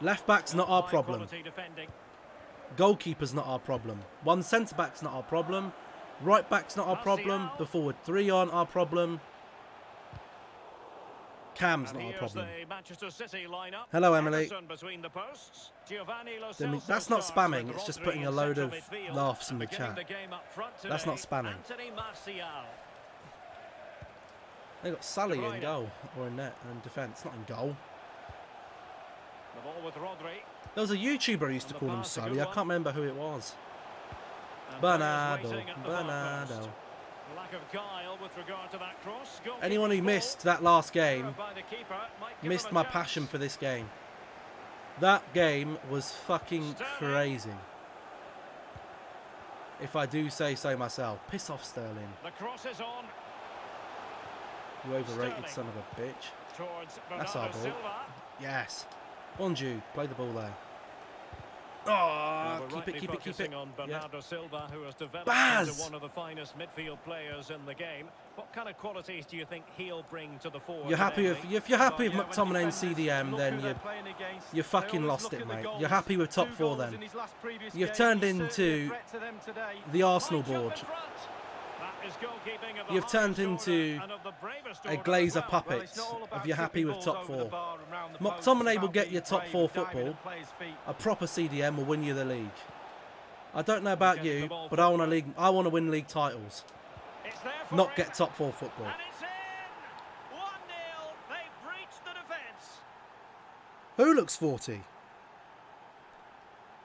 Speaker 1: Left back's not our problem.
Speaker 2: High-quality defending.
Speaker 1: Goalkeeper's not our problem. One centre back's not our problem. Right back's not our problem. The forward 3 aren't our problem. Cam's
Speaker 2: And
Speaker 1: not our
Speaker 2: here's
Speaker 1: problem.
Speaker 2: the Manchester City lineup.
Speaker 1: Hello, Emily.
Speaker 2: Emerson between the posts. Giovanni Lo
Speaker 1: Then
Speaker 2: Celso
Speaker 1: that's not
Speaker 2: starts
Speaker 1: spamming,
Speaker 2: with
Speaker 1: it's just
Speaker 2: Rodri
Speaker 1: putting a
Speaker 2: in
Speaker 1: load
Speaker 2: central
Speaker 1: of
Speaker 2: midfield.
Speaker 1: laughs in the
Speaker 2: Beginning
Speaker 1: chat.
Speaker 2: the game up front
Speaker 1: That's not
Speaker 2: today,
Speaker 1: spamming.
Speaker 2: Anthony Martial.
Speaker 1: They got Sully
Speaker 2: De
Speaker 1: in
Speaker 2: Bruyne.
Speaker 1: goal, or in net, and defence, not in goal.
Speaker 2: The ball with Rodri.
Speaker 1: There was a YouTuber who used to
Speaker 2: And the
Speaker 1: call him
Speaker 2: pass, a
Speaker 1: Sully.
Speaker 2: good
Speaker 1: I
Speaker 2: one.
Speaker 1: can't remember who it was.
Speaker 2: And
Speaker 1: Bernardo.
Speaker 2: players waiting at the far post.
Speaker 1: Bernardo.
Speaker 2: Lack lack of guile with regard to that cross.
Speaker 1: Anyone who missed that last game
Speaker 2: By the keeper, might give
Speaker 1: missed
Speaker 2: them a
Speaker 1: my
Speaker 2: chance.
Speaker 1: passion for this game. That game was fucking crazy. If I do say so myself. Piss off, Sterling.
Speaker 2: The cross is on
Speaker 1: You overrated
Speaker 2: Sterling.
Speaker 1: son of a bitch.
Speaker 2: towards
Speaker 1: That's our
Speaker 2: Bernardo
Speaker 1: ball.
Speaker 2: Silva.
Speaker 1: Yes. Bonju, play the ball there.
Speaker 2: Well,
Speaker 1: Oh,
Speaker 2: we're
Speaker 1: keep
Speaker 2: rightly
Speaker 1: it, keep it, keep
Speaker 2: focusing
Speaker 1: it.
Speaker 2: on
Speaker 1: Yeah.
Speaker 2: Bernardo Silva, who has developed
Speaker 1: Baz!
Speaker 2: into one of the finest midfield players in the game. What kind of qualities do you think he'll bring to the forward?
Speaker 1: You're happy
Speaker 2: today,
Speaker 1: with
Speaker 2: Lee?
Speaker 1: if you're happy with
Speaker 3: Well, yeah,
Speaker 1: McTominay
Speaker 3: when
Speaker 1: and
Speaker 3: defenders
Speaker 1: CDM,
Speaker 3: look
Speaker 1: then
Speaker 3: who
Speaker 1: you
Speaker 3: they're playing against,
Speaker 1: you
Speaker 3: they
Speaker 1: fucking
Speaker 3: always
Speaker 1: lost
Speaker 3: look
Speaker 1: it,
Speaker 3: at the
Speaker 1: mate.
Speaker 3: goals.
Speaker 1: You're happy with top
Speaker 3: 2
Speaker 1: four
Speaker 3: goals
Speaker 1: then.
Speaker 3: in his last previous
Speaker 1: You've
Speaker 3: game.
Speaker 1: turned
Speaker 3: He's certainly a
Speaker 1: into
Speaker 3: threat to them today.
Speaker 1: the Arsenal
Speaker 2: Might jump
Speaker 1: board.
Speaker 2: in front. That is goalkeeping of the
Speaker 1: You've turned
Speaker 2: highest
Speaker 1: into
Speaker 2: order and of the bravest
Speaker 1: a
Speaker 2: order
Speaker 1: Glazer
Speaker 2: as well.
Speaker 1: puppet.
Speaker 3: Well, it's not all about
Speaker 1: If you're happy
Speaker 3: tipping
Speaker 1: with
Speaker 3: balls
Speaker 1: top
Speaker 3: over the
Speaker 1: four.
Speaker 3: bar and round the post.
Speaker 1: McTominay
Speaker 3: It's
Speaker 1: will
Speaker 3: about
Speaker 1: get
Speaker 3: being
Speaker 1: your top
Speaker 3: brave
Speaker 1: four
Speaker 3: and diving
Speaker 1: football.
Speaker 3: at players' feet.
Speaker 1: A proper CDM will win you the league. I don't know about
Speaker 2: Getting the
Speaker 1: you,
Speaker 2: ball
Speaker 1: but I want
Speaker 2: forward.
Speaker 1: to win league titles,
Speaker 2: It's there for
Speaker 1: not
Speaker 2: him.
Speaker 1: get top four football.
Speaker 2: And it's in! 1-0. They've breached the defence.
Speaker 1: Who looks 40?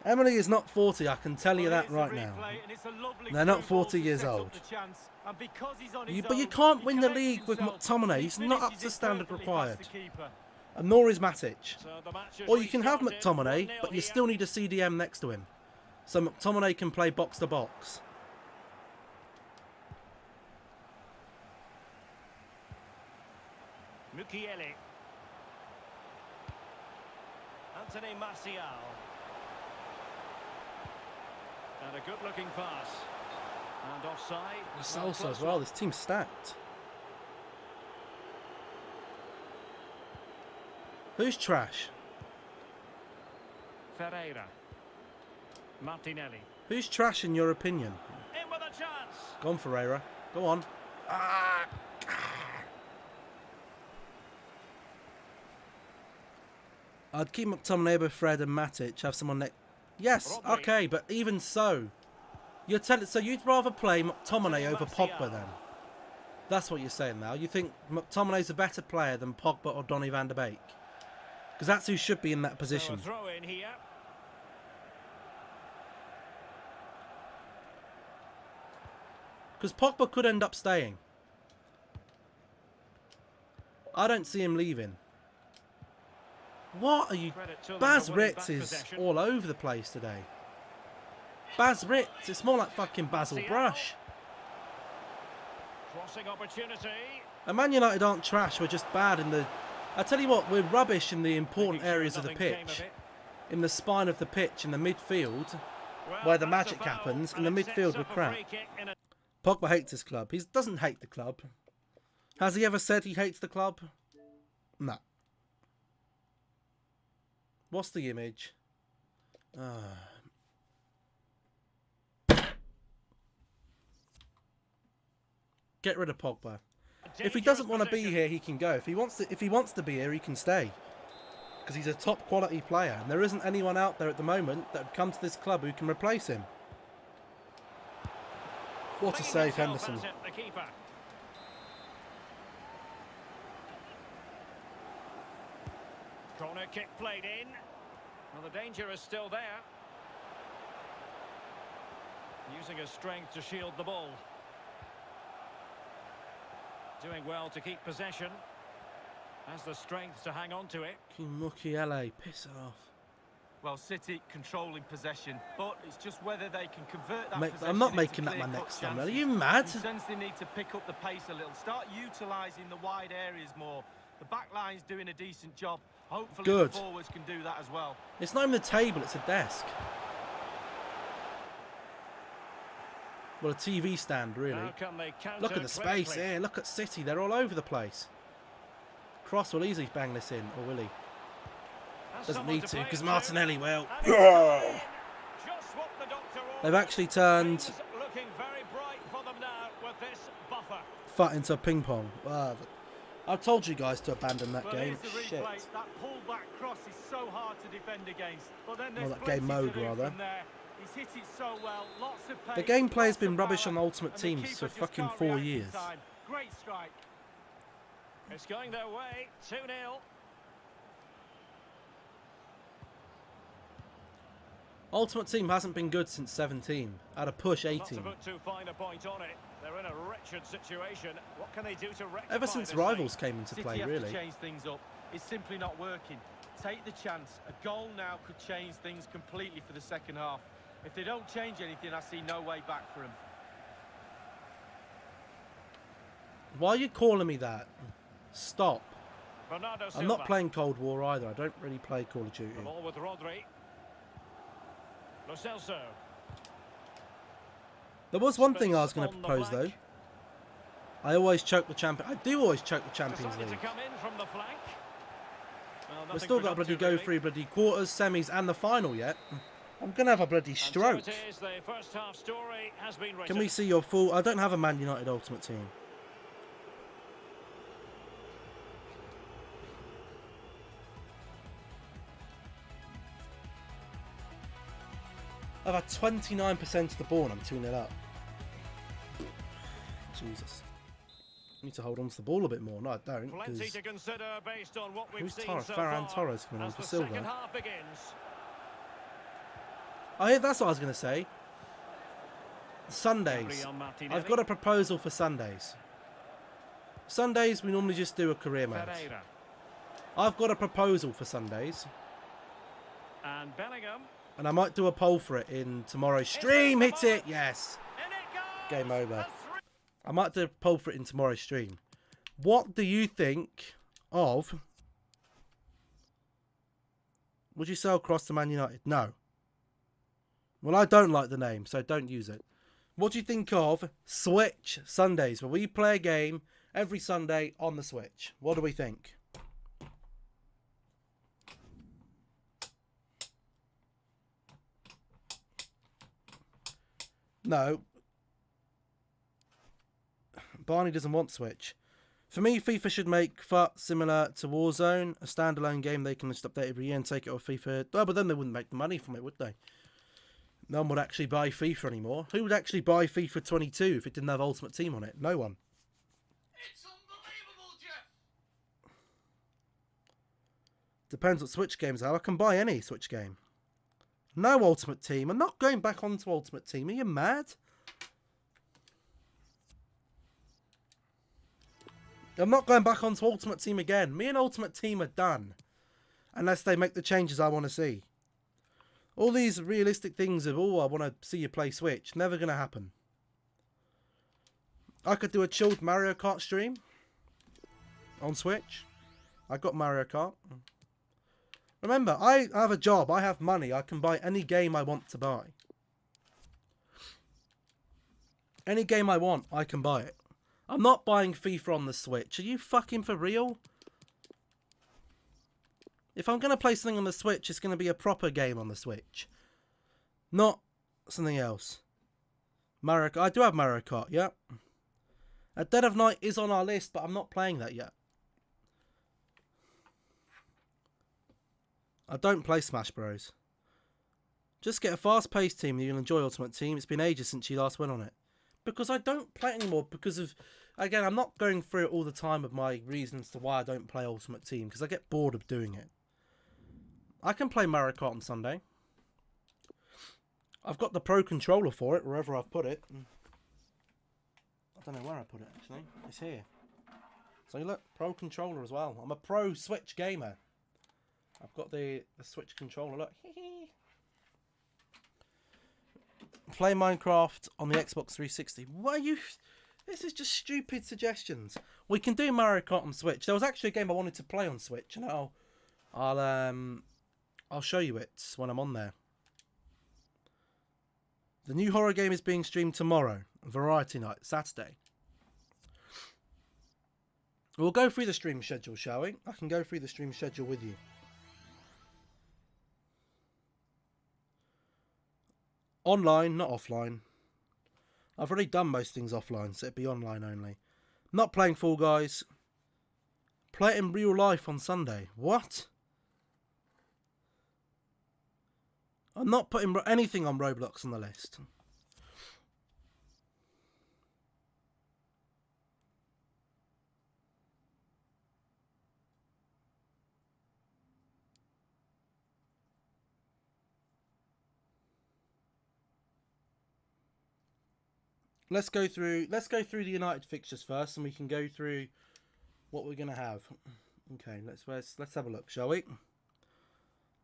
Speaker 1: Emily is not 40, I can tell you
Speaker 3: Well,
Speaker 1: that
Speaker 3: it is a
Speaker 1: right now.
Speaker 3: replay, and it's a lovely
Speaker 1: They're not
Speaker 3: through ball
Speaker 1: 40
Speaker 3: to
Speaker 1: years
Speaker 3: set up
Speaker 1: old.
Speaker 3: the chance. And because he's on his
Speaker 1: But you
Speaker 3: own,
Speaker 1: can't
Speaker 3: he
Speaker 1: win the
Speaker 3: connects
Speaker 1: league with
Speaker 3: himself.
Speaker 1: McTominay.
Speaker 3: He
Speaker 1: He's not up
Speaker 3: finishes
Speaker 1: to
Speaker 3: it
Speaker 1: standard
Speaker 3: perfectly
Speaker 1: required.
Speaker 3: past the keeper.
Speaker 1: And nor is Matic.
Speaker 2: So the match is
Speaker 1: Or you can have
Speaker 2: restarted.
Speaker 1: McTominay,
Speaker 2: 1-0
Speaker 1: but you
Speaker 2: here.
Speaker 1: still need a CDM next to him. So McTominay can play box to box.
Speaker 2: Mukiele. Anthony Martial. And a good-looking pass. And offside.
Speaker 1: Salsa as well, this team's stacked. Who's trash?
Speaker 2: Ferreira. Martinelli.
Speaker 1: Who's trash in your opinion?
Speaker 2: In with a chance.
Speaker 1: Go on, Ferreira. Go on. I'd keep McTominay over Fred and Matic. Have someone next. Yes,
Speaker 2: Rodri.
Speaker 1: okay, but even so, you're telling. So you'd rather play McTominay over Pogba then? That's what you're saying now. You think McTominay's a better player than Pogba or Donny van de Beek? Because that's who should be in that
Speaker 2: So
Speaker 1: position.
Speaker 2: a throw in here.
Speaker 1: Because Pogba could end up staying. I don't see him leaving. What are you...
Speaker 2: Credit to them
Speaker 1: Baz
Speaker 2: for winning
Speaker 1: Ritz
Speaker 2: back
Speaker 1: is
Speaker 2: possession.
Speaker 1: all over the place today. Baz Ritz, it's more like fucking Basil
Speaker 2: Martial.
Speaker 1: Brush.
Speaker 2: Crossing opportunity.
Speaker 1: And Man United aren't trash, we're just bad in the... I tell you what, we're rubbish in the important
Speaker 2: Making sure
Speaker 1: areas of the
Speaker 2: nothing came of
Speaker 1: pitch.
Speaker 2: it.
Speaker 1: In the spine of the pitch, in the midfield,
Speaker 2: Well,
Speaker 1: where the
Speaker 2: that's a
Speaker 1: magic
Speaker 2: foul,
Speaker 1: happens,
Speaker 2: and
Speaker 1: in the
Speaker 2: it sets
Speaker 1: midfield
Speaker 2: up
Speaker 1: we're
Speaker 2: a
Speaker 1: crap.
Speaker 2: free kick in a-
Speaker 1: Pogba hates his club. He doesn't hate the club. Has he ever said he hates the club? No. What's the image? Get rid of Pogba. If he doesn't want to be
Speaker 2: Dangerous
Speaker 1: here, he can go. If he wants to be here, he can stay. Because he's a top quality player, and there isn't anyone out there at the moment that would come to this club who can replace him. What a
Speaker 2: position.
Speaker 1: save,
Speaker 2: Flinging himself
Speaker 1: Henderson.
Speaker 2: at the keeper. Corner kick played in. Well, the danger is still there. Using his strength to shield the ball. Doing well to keep possession. Has the strength to hang on to it.
Speaker 1: Mukiele, piss off.
Speaker 3: Well, City controlling possession, but it's just whether they can convert that
Speaker 1: Mate,
Speaker 3: possession
Speaker 1: I'm not
Speaker 3: into
Speaker 1: making that my
Speaker 3: clear-cut
Speaker 1: next thumbnail. Are
Speaker 3: chances.
Speaker 1: you mad?
Speaker 3: In sense, they need to pick up the pace a little, start utilising the wide areas more. The back line's doing a decent job. Hopefully
Speaker 1: Good.
Speaker 3: the forwards can do that as well.
Speaker 1: It's not even a table, it's a desk. Well, a TV stand, really.
Speaker 2: How can they counter
Speaker 1: Look at the space
Speaker 2: clinically?
Speaker 1: here. Look at City. They're all over the place. Cross will easily bang this in, or will he?
Speaker 2: Has
Speaker 1: Doesn't
Speaker 2: someone
Speaker 1: need to,
Speaker 2: play
Speaker 1: because
Speaker 2: it
Speaker 1: Martinelli
Speaker 2: to.
Speaker 1: will.
Speaker 2: And it's gone in. Just what the doctor
Speaker 1: They've
Speaker 2: ordered.
Speaker 1: actually turned
Speaker 2: Things looking very bright for them now with this buffer.
Speaker 1: fat into ping pong. I told you guys to abandon that
Speaker 3: Well,
Speaker 1: game.
Speaker 3: here's the
Speaker 1: Shit.
Speaker 3: replay. That pull-back cross is so hard to defend against. But then
Speaker 1: Well,
Speaker 3: there's
Speaker 1: that game
Speaker 3: plenty
Speaker 1: mode,
Speaker 3: to do
Speaker 1: rather.
Speaker 3: from there. He's hit it so well. Lots of pace,
Speaker 1: The gameplay has
Speaker 3: lots
Speaker 1: been
Speaker 3: of
Speaker 1: rubbish
Speaker 3: power,
Speaker 1: on Ultimate
Speaker 3: and the
Speaker 1: Team
Speaker 3: keeper
Speaker 1: for
Speaker 3: just
Speaker 1: fucking
Speaker 3: can't
Speaker 1: 4
Speaker 3: react in
Speaker 1: years.
Speaker 3: time. Great strike.
Speaker 2: It's going their way. 2-0.
Speaker 1: Ultimate Team hasn't been good since 17. At a push
Speaker 2: Not to
Speaker 1: 18.
Speaker 2: put too fine a point on it. They're in a wretched situation. What can they do to rectify
Speaker 1: Ever since
Speaker 2: this
Speaker 1: Rivals
Speaker 2: thing?
Speaker 1: came into
Speaker 3: City
Speaker 1: play,
Speaker 3: have
Speaker 1: really.
Speaker 3: to change things up. It's simply not working. Take the chance. A goal now could change things completely for the second half. If they don't change anything, I see no way back for them.
Speaker 1: Why are you calling me that? Stop.
Speaker 2: Bernardo
Speaker 1: I'm not
Speaker 2: Silva.
Speaker 1: playing Cold War either. I don't really play Call of Duty.
Speaker 2: The ball with Rodri. Lo Celso.
Speaker 1: There was one thing I was
Speaker 2: Space
Speaker 1: going to
Speaker 2: on the
Speaker 1: propose, though.
Speaker 2: flank.
Speaker 1: I always choke the champion. I do always choke the Champions
Speaker 2: Decided
Speaker 1: League.
Speaker 2: to come in from the flank. Well,
Speaker 1: We've
Speaker 2: nothing
Speaker 1: still got to bloody
Speaker 2: productive,
Speaker 1: go
Speaker 2: really.
Speaker 1: through bloody quarters, semis, and the final yet. I'm going to have a bloody
Speaker 2: And
Speaker 1: stroke.
Speaker 2: so it is, the first half story has been written.
Speaker 1: Can we see your full... I don't have a Man United Ultimate Team. I've had 29% of the ball and I'm 2-0 up. Jesus. I need to hold on to the ball a bit more. No, I don't.
Speaker 2: Plenty
Speaker 1: 'Cause
Speaker 2: to consider based on what we've
Speaker 1: who's
Speaker 2: seen so
Speaker 1: Ferran
Speaker 2: far
Speaker 1: Torres coming on
Speaker 2: as
Speaker 1: for
Speaker 2: the
Speaker 1: Silva?
Speaker 2: second half begins.
Speaker 1: Oh, yeah, that's what I was going to say. Sundays.
Speaker 2: Gabriel Martinelli.
Speaker 1: I've got a proposal for Sundays. Sundays, we normally just do a career mode.
Speaker 2: Pereira.
Speaker 1: I've got a proposal for Sundays.
Speaker 2: And Bellingham.
Speaker 1: And I might do a poll for it in tomorrow's stream. Hit it! Yes!
Speaker 2: In it goes!
Speaker 1: Game over.
Speaker 2: A three-
Speaker 1: I might do a poll for it in tomorrow's stream. What do you think of... Would you sell Cross to Man United? No. Well, I don't like the name, so don't use it. What do you think of Switch Sundays, where we play a game every Sunday on the Switch? What do we think? No. Barney doesn't want Switch. For me, FIFA should make FUT similar to Warzone, a standalone game they can just update every year and take it off FIFA. Oh, but then they wouldn't make the money from it, would they? No one would actually buy FIFA anymore. Who would actually buy FIFA 22 if it didn't have Ultimate Team on it? No one.
Speaker 6: It's unbelievable, Jeff.
Speaker 1: Depends what Switch games are. I can buy any Switch game. No Ultimate Team. I'm not going back onto Ultimate Team. Are you mad? I'm not going back onto Ultimate Team again. Me and Ultimate Team are done. Unless they make the changes I want to see. All these realistic things of, oh, I want to see you play Switch. Never going to happen. I could do a chilled Mario Kart stream. On Switch. I got Mario Kart. Remember, I have a job. I have money. I can buy any game I want to buy. Any game I want, I can buy it. I'm not buying FIFA on the Switch. Are you fucking for real? If I'm going to play something on the Switch, it's going to be a proper game on the Switch. Not something else. Mario Kart. I do have Mario Kart, yeah. Dead of Night is on our list, but I'm not playing that yet. I don't play Smash Bros. Just get a fast-paced team and you'll enjoy Ultimate Team. It's been ages since you last went on it. Because I don't play it anymore because of... Again, I'm not going through it all the time of my reasons to why I don't play Ultimate Team. Because I get bored of doing it. I can play Mario Kart on Sunday. I've got the Pro Controller for it, wherever I've put it. I don't know where I put it, actually. It's here. So look, Pro Controller as well. I'm a Pro Switch gamer. I've got the Switch controller, look. Play Minecraft on the Xbox 360. What are you... This is just stupid suggestions. We can do Mario Kart on Switch. There was actually a game I wanted to play on Switch, and I'll show you it when I'm on there. The new horror game is being streamed tomorrow, Variety Night, Saturday. We'll go through the stream schedule, shall we? I can go through the stream schedule with you. Online, not offline. I've already done most things offline, so it'd be online only. Not playing Fall Guys. Play it in real life on Sunday. What? I'm not putting anything on Roblox on the list. let's go through the United fixtures first, and we can go through what we're gonna have. Okay, let's have a look, shall we?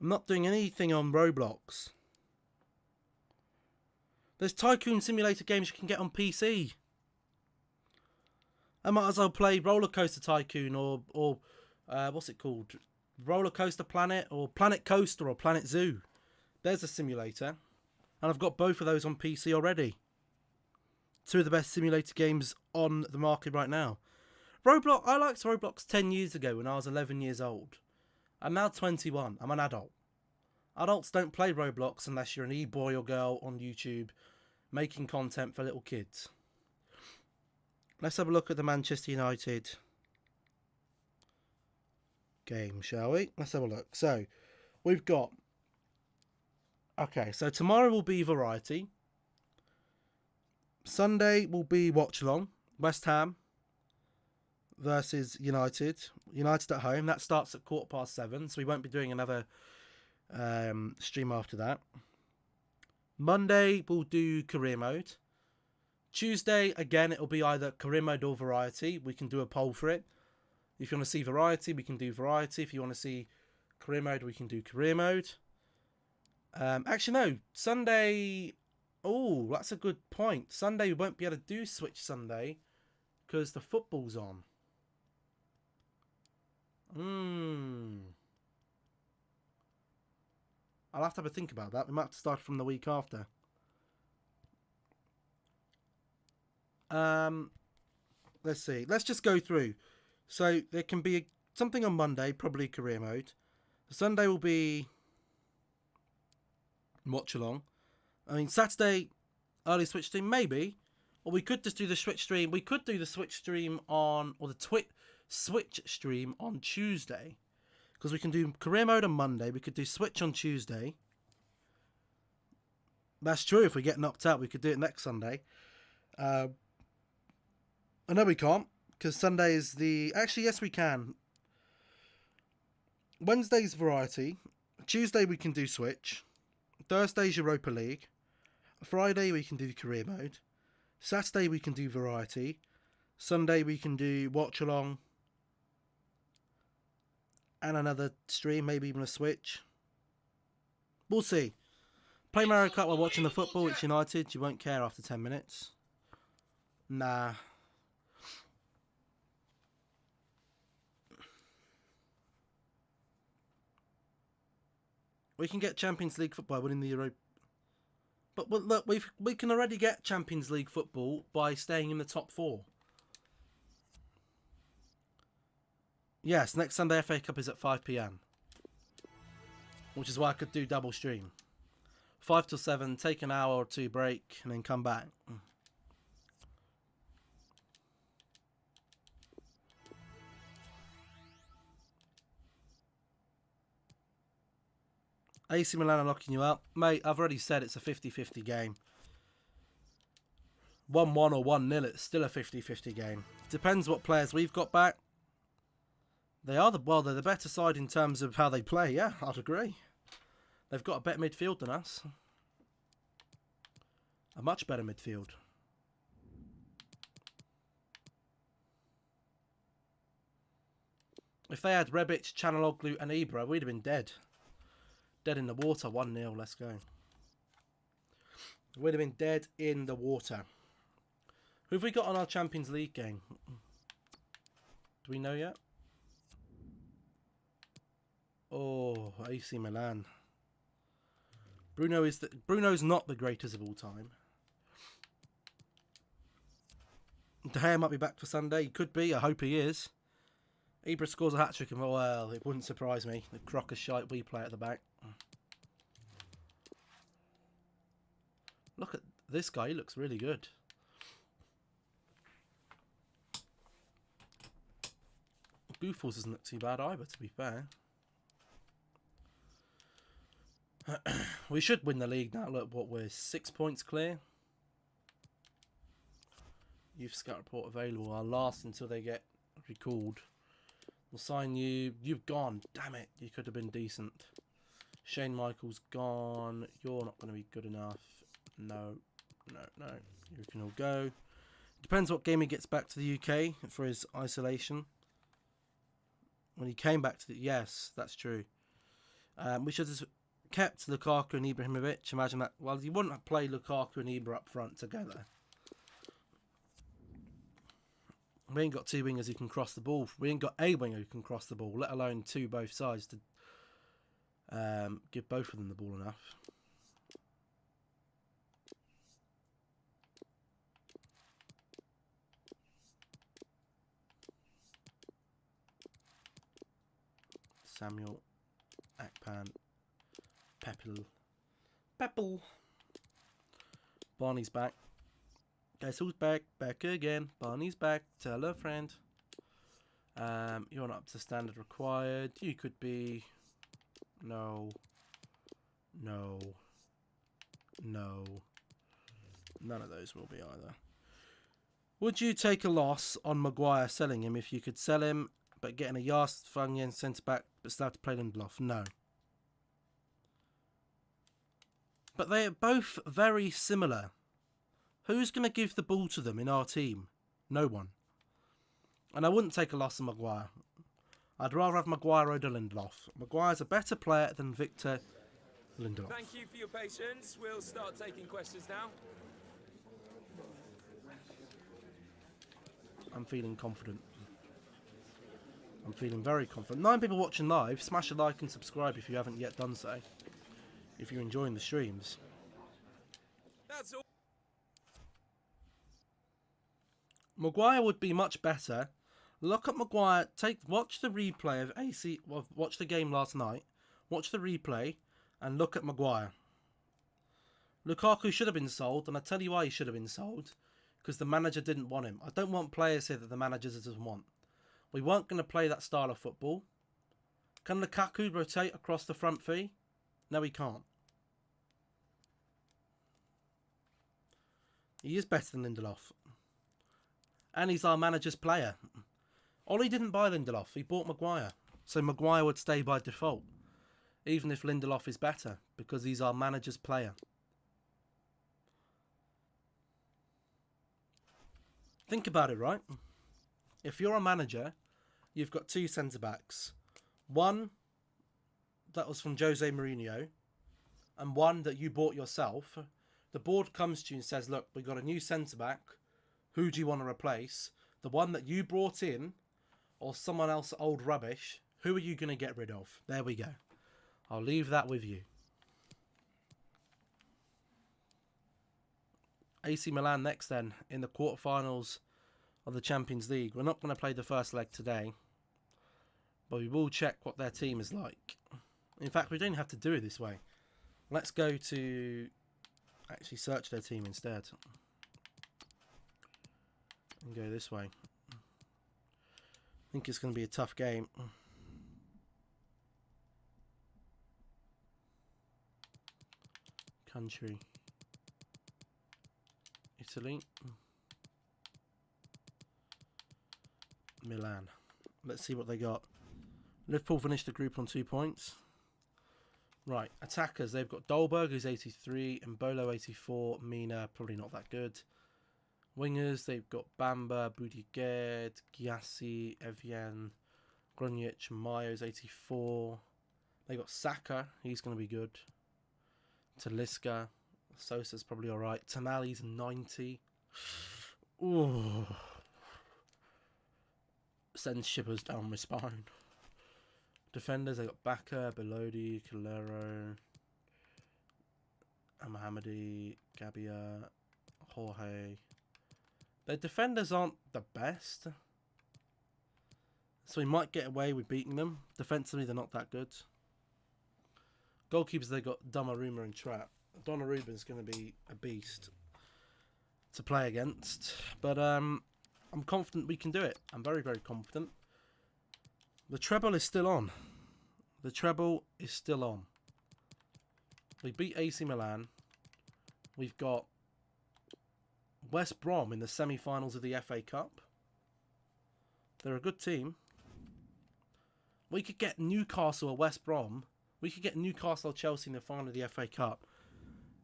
Speaker 1: I'm not doing anything on Roblox. There's Tycoon Simulator games you can get on PC. I might as well play Roller Coaster Tycoon or what's it called? Roller Coaster Planet or Planet Coaster or Planet Zoo. There's a simulator. And I've got both of those on PC already. Two of the best simulator games on the market right now. Roblox, I liked Roblox 10 years ago when I was 11 years old. I'm now 21. I'm an adult. Adults don't play Roblox unless you're an e-boy or girl on YouTube making content for little kids. Let's have a look at the Manchester United game, shall we? Let's have a look. So, we've got... Okay, so tomorrow will be Variety. Sunday will be Watch Along. West Ham versus United. United at home. That starts at 7:15, so we won't be doing another stream after that. Monday we'll do career mode. Tuesday again it'll be either career mode or Variety. We can do a poll for it. If you want to see Variety, we can do Variety. If you want to see career mode, we can do career mode. Actually no, Sunday. Oh, that's a good point. Sunday we won't be able to do Switch Sunday because the football's on. I'll have to have a think about that. We might have to start from the week after. Let's see. Let's just go through. So there can be something on Monday, probably career mode. Sunday will be Watch Along. I mean, Saturday, early Switch stream, maybe. Or we could just do the Switch stream. We could do the Switch stream on, or the Switch stream on Tuesday. Because we can do career mode on Monday. We could do Switch on Tuesday. That's true. If we get knocked out, we could do it next Sunday. I know we can't. Because Sunday is the... Actually, yes, we can. Wednesday's Variety. Tuesday, we can do Switch. Thursday's Europa League. Friday, we can do career mode. Saturday, we can do Variety. Sunday, we can do Watch Along. And another stream, maybe even a Switch. We'll see. Play Mario Kart while watching the football. It's United. You won't care after 10 minutes. Nah. We can get Champions League football winning the Euro. But look, we can already get Champions League football by staying in the top 4. Yes, next Sunday FA Cup is at 5 PM. Which is why I could do double stream. 5 till 7, take an hour or two break, and then come back. AC Milan are locking you up. Mate, I've already said it's a 50-50 game. 1-1 or 1-0, it's still a 50-50 game. Depends what players we've got back. They're the better side in terms of how they play, yeah, I'd agree. They've got a better midfield than us. A much better midfield. If they had Rebic, Chanaloglu and Ibra, we'd have been dead. Dead in the water, 1-0, let's go. We'd have been dead in the water. Who have we got on our Champions League game? Do we know yet? Oh, AC Milan. Bruno's not the greatest of all time. De Gea might be back for Sunday. He could be. I hope he is. Ibra scores a hat-trick and, well, it wouldn't surprise me. The crock of shite we play at the back. Look at this guy. He looks really good. Goofballs doesn't look too bad either, to be fair. We should win the league now. Look, what, we're 6 points clear. Youth Scout Report available. I'll last until they get recalled. We'll sign you. You've gone. Damn it. You could have been decent. Shane Michaels gone. You're not going to be good enough. No. You can all go. Depends what game he gets back to the UK for his isolation. When he came back to the... Yes, that's true. We should have kept Lukaku and Ibrahimovic. Imagine that. Well, you wouldn't play Lukaku and Ibra up front together. We ain't got two wingers who can cross the ball. We ain't got a winger who can cross the ball, let alone two both sides to give both of them the ball enough. Samuel, Akpan, Pepple. Barney's back. Guess who's back? Back again. Barney's back. Tell a friend. You're not up to standard required. You could be... No. None of those will be either. Would you take a loss on Maguire selling him if you could sell him, but getting a Yast Fungian centre-back, but still have to play Lindelof? No. But they are both very similar. Who's going to give the ball to them in our team? No one. And I wouldn't take a loss on Maguire. I'd rather have Maguire over Lindelof. Maguire's a better player than Victor Lindelof.
Speaker 7: Thank you for your patience. We'll start taking questions now.
Speaker 1: I'm feeling confident. I'm feeling very confident. 9 people watching live. Smash a like and subscribe if you haven't yet done so. If you're enjoying the streams.
Speaker 7: That's all.
Speaker 1: Maguire would be much better. Look at Maguire. Watch the replay of AC. Well, watch the game last night. Watch the replay and look at Maguire. Lukaku should have been sold, and I tell you why he should have been sold. Because the manager didn't want him. I don't want players here that the manager doesn't want. We weren't going to play that style of football. Can Lukaku rotate across the front three? No, he can't. He is better than Lindelof. And he's our manager's player. Ollie didn't buy Lindelof. He bought Maguire. So Maguire would stay by default. Even if Lindelof is better. Because he's our manager's player. Think about it, right? If you're a manager, you've got 2 centre-backs. One that was from Jose Mourinho. And one that you bought yourself. The board comes to you and says, look, we've got a new centre-back. Who do you want to replace? The one that you brought in or someone else old rubbish? Who are you going to get rid of? There we go. I'll leave that with you. AC Milan next then in the quarterfinals of the Champions League. We're not going to play the first leg today. But we will check what their team is like. In fact, we don't have to do it this way. Let's go to actually search their team instead. And go this way. I think it's going to be a tough game. Country. Italy. Milan. Let's see what they got. Liverpool finished the group on 2 points. Right, attackers. They've got Dolberg, who's 83, and Mbolo, 84. Mina, probably not that good. Wingers, they've got Bamba, Budiged, Gyasi, Evian, Grunic, Mayos, 84. They got Saka, he's going to be good. Talisca, Sosa's probably alright. Tonali's 90. Ooh. Sends shivers down my spine. Defenders, they got Baka, Belodi, Calero, Mohamedi, Gabia, Jorge. Their defenders aren't the best. So we might get away with beating them. Defensively, they're not that good. Goalkeepers, they got Donnarumma and Trapp. Donnarumma's going to be a beast to play against. But I'm confident we can do it. I'm very, very confident. The treble is still on. The treble is still on. We beat AC Milan. We've got West Brom in the semi-finals of the FA Cup. They're a good team. We could get Newcastle or West Brom. We could get Newcastle or Chelsea in the final of the FA Cup.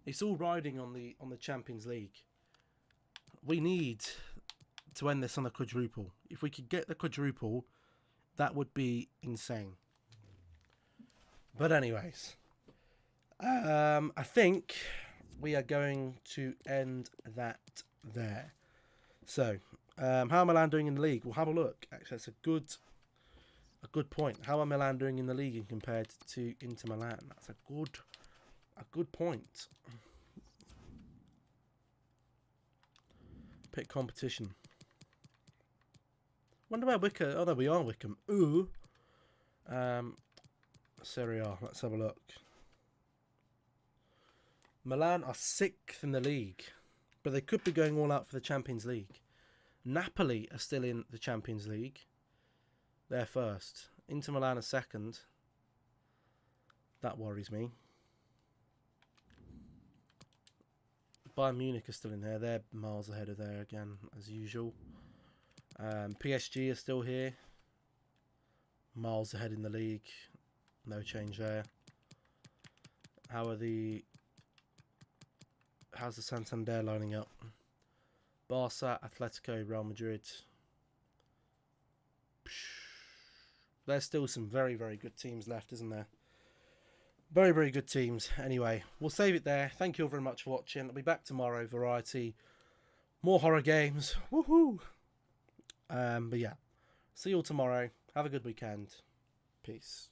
Speaker 1: It's all riding on the Champions League. We need to end this on a quadruple. If we could get the quadruple, that would be insane. But anyways, I think we are going to end that there. So, how are Milan doing in the league? We'll have a look. Actually, that's a good point. How are Milan doing in the league in compared to Inter Milan? That's a good point. Pick competition. Wonder where Wickham. Oh, there we are, Wickham. Ooh. Serie A. Let's have a look. Milan are 6th in the league, but they could be going all out for the Champions League. Napoli are still in the Champions League. They're first. Inter Milan are second. That worries me. Bayern Munich are still in there. They're miles ahead of there again, as usual. PSG are still here. Miles ahead in the league. No change there. How's the Santander lining up? Barca, Atletico, Real Madrid. There's still some very, very good teams left, isn't there? Very, very good teams. Anyway, we'll save it there. Thank you all very much for watching. I'll be back tomorrow. Variety. More horror games. Woohoo! But yeah. See you all tomorrow. Have a good weekend. Peace.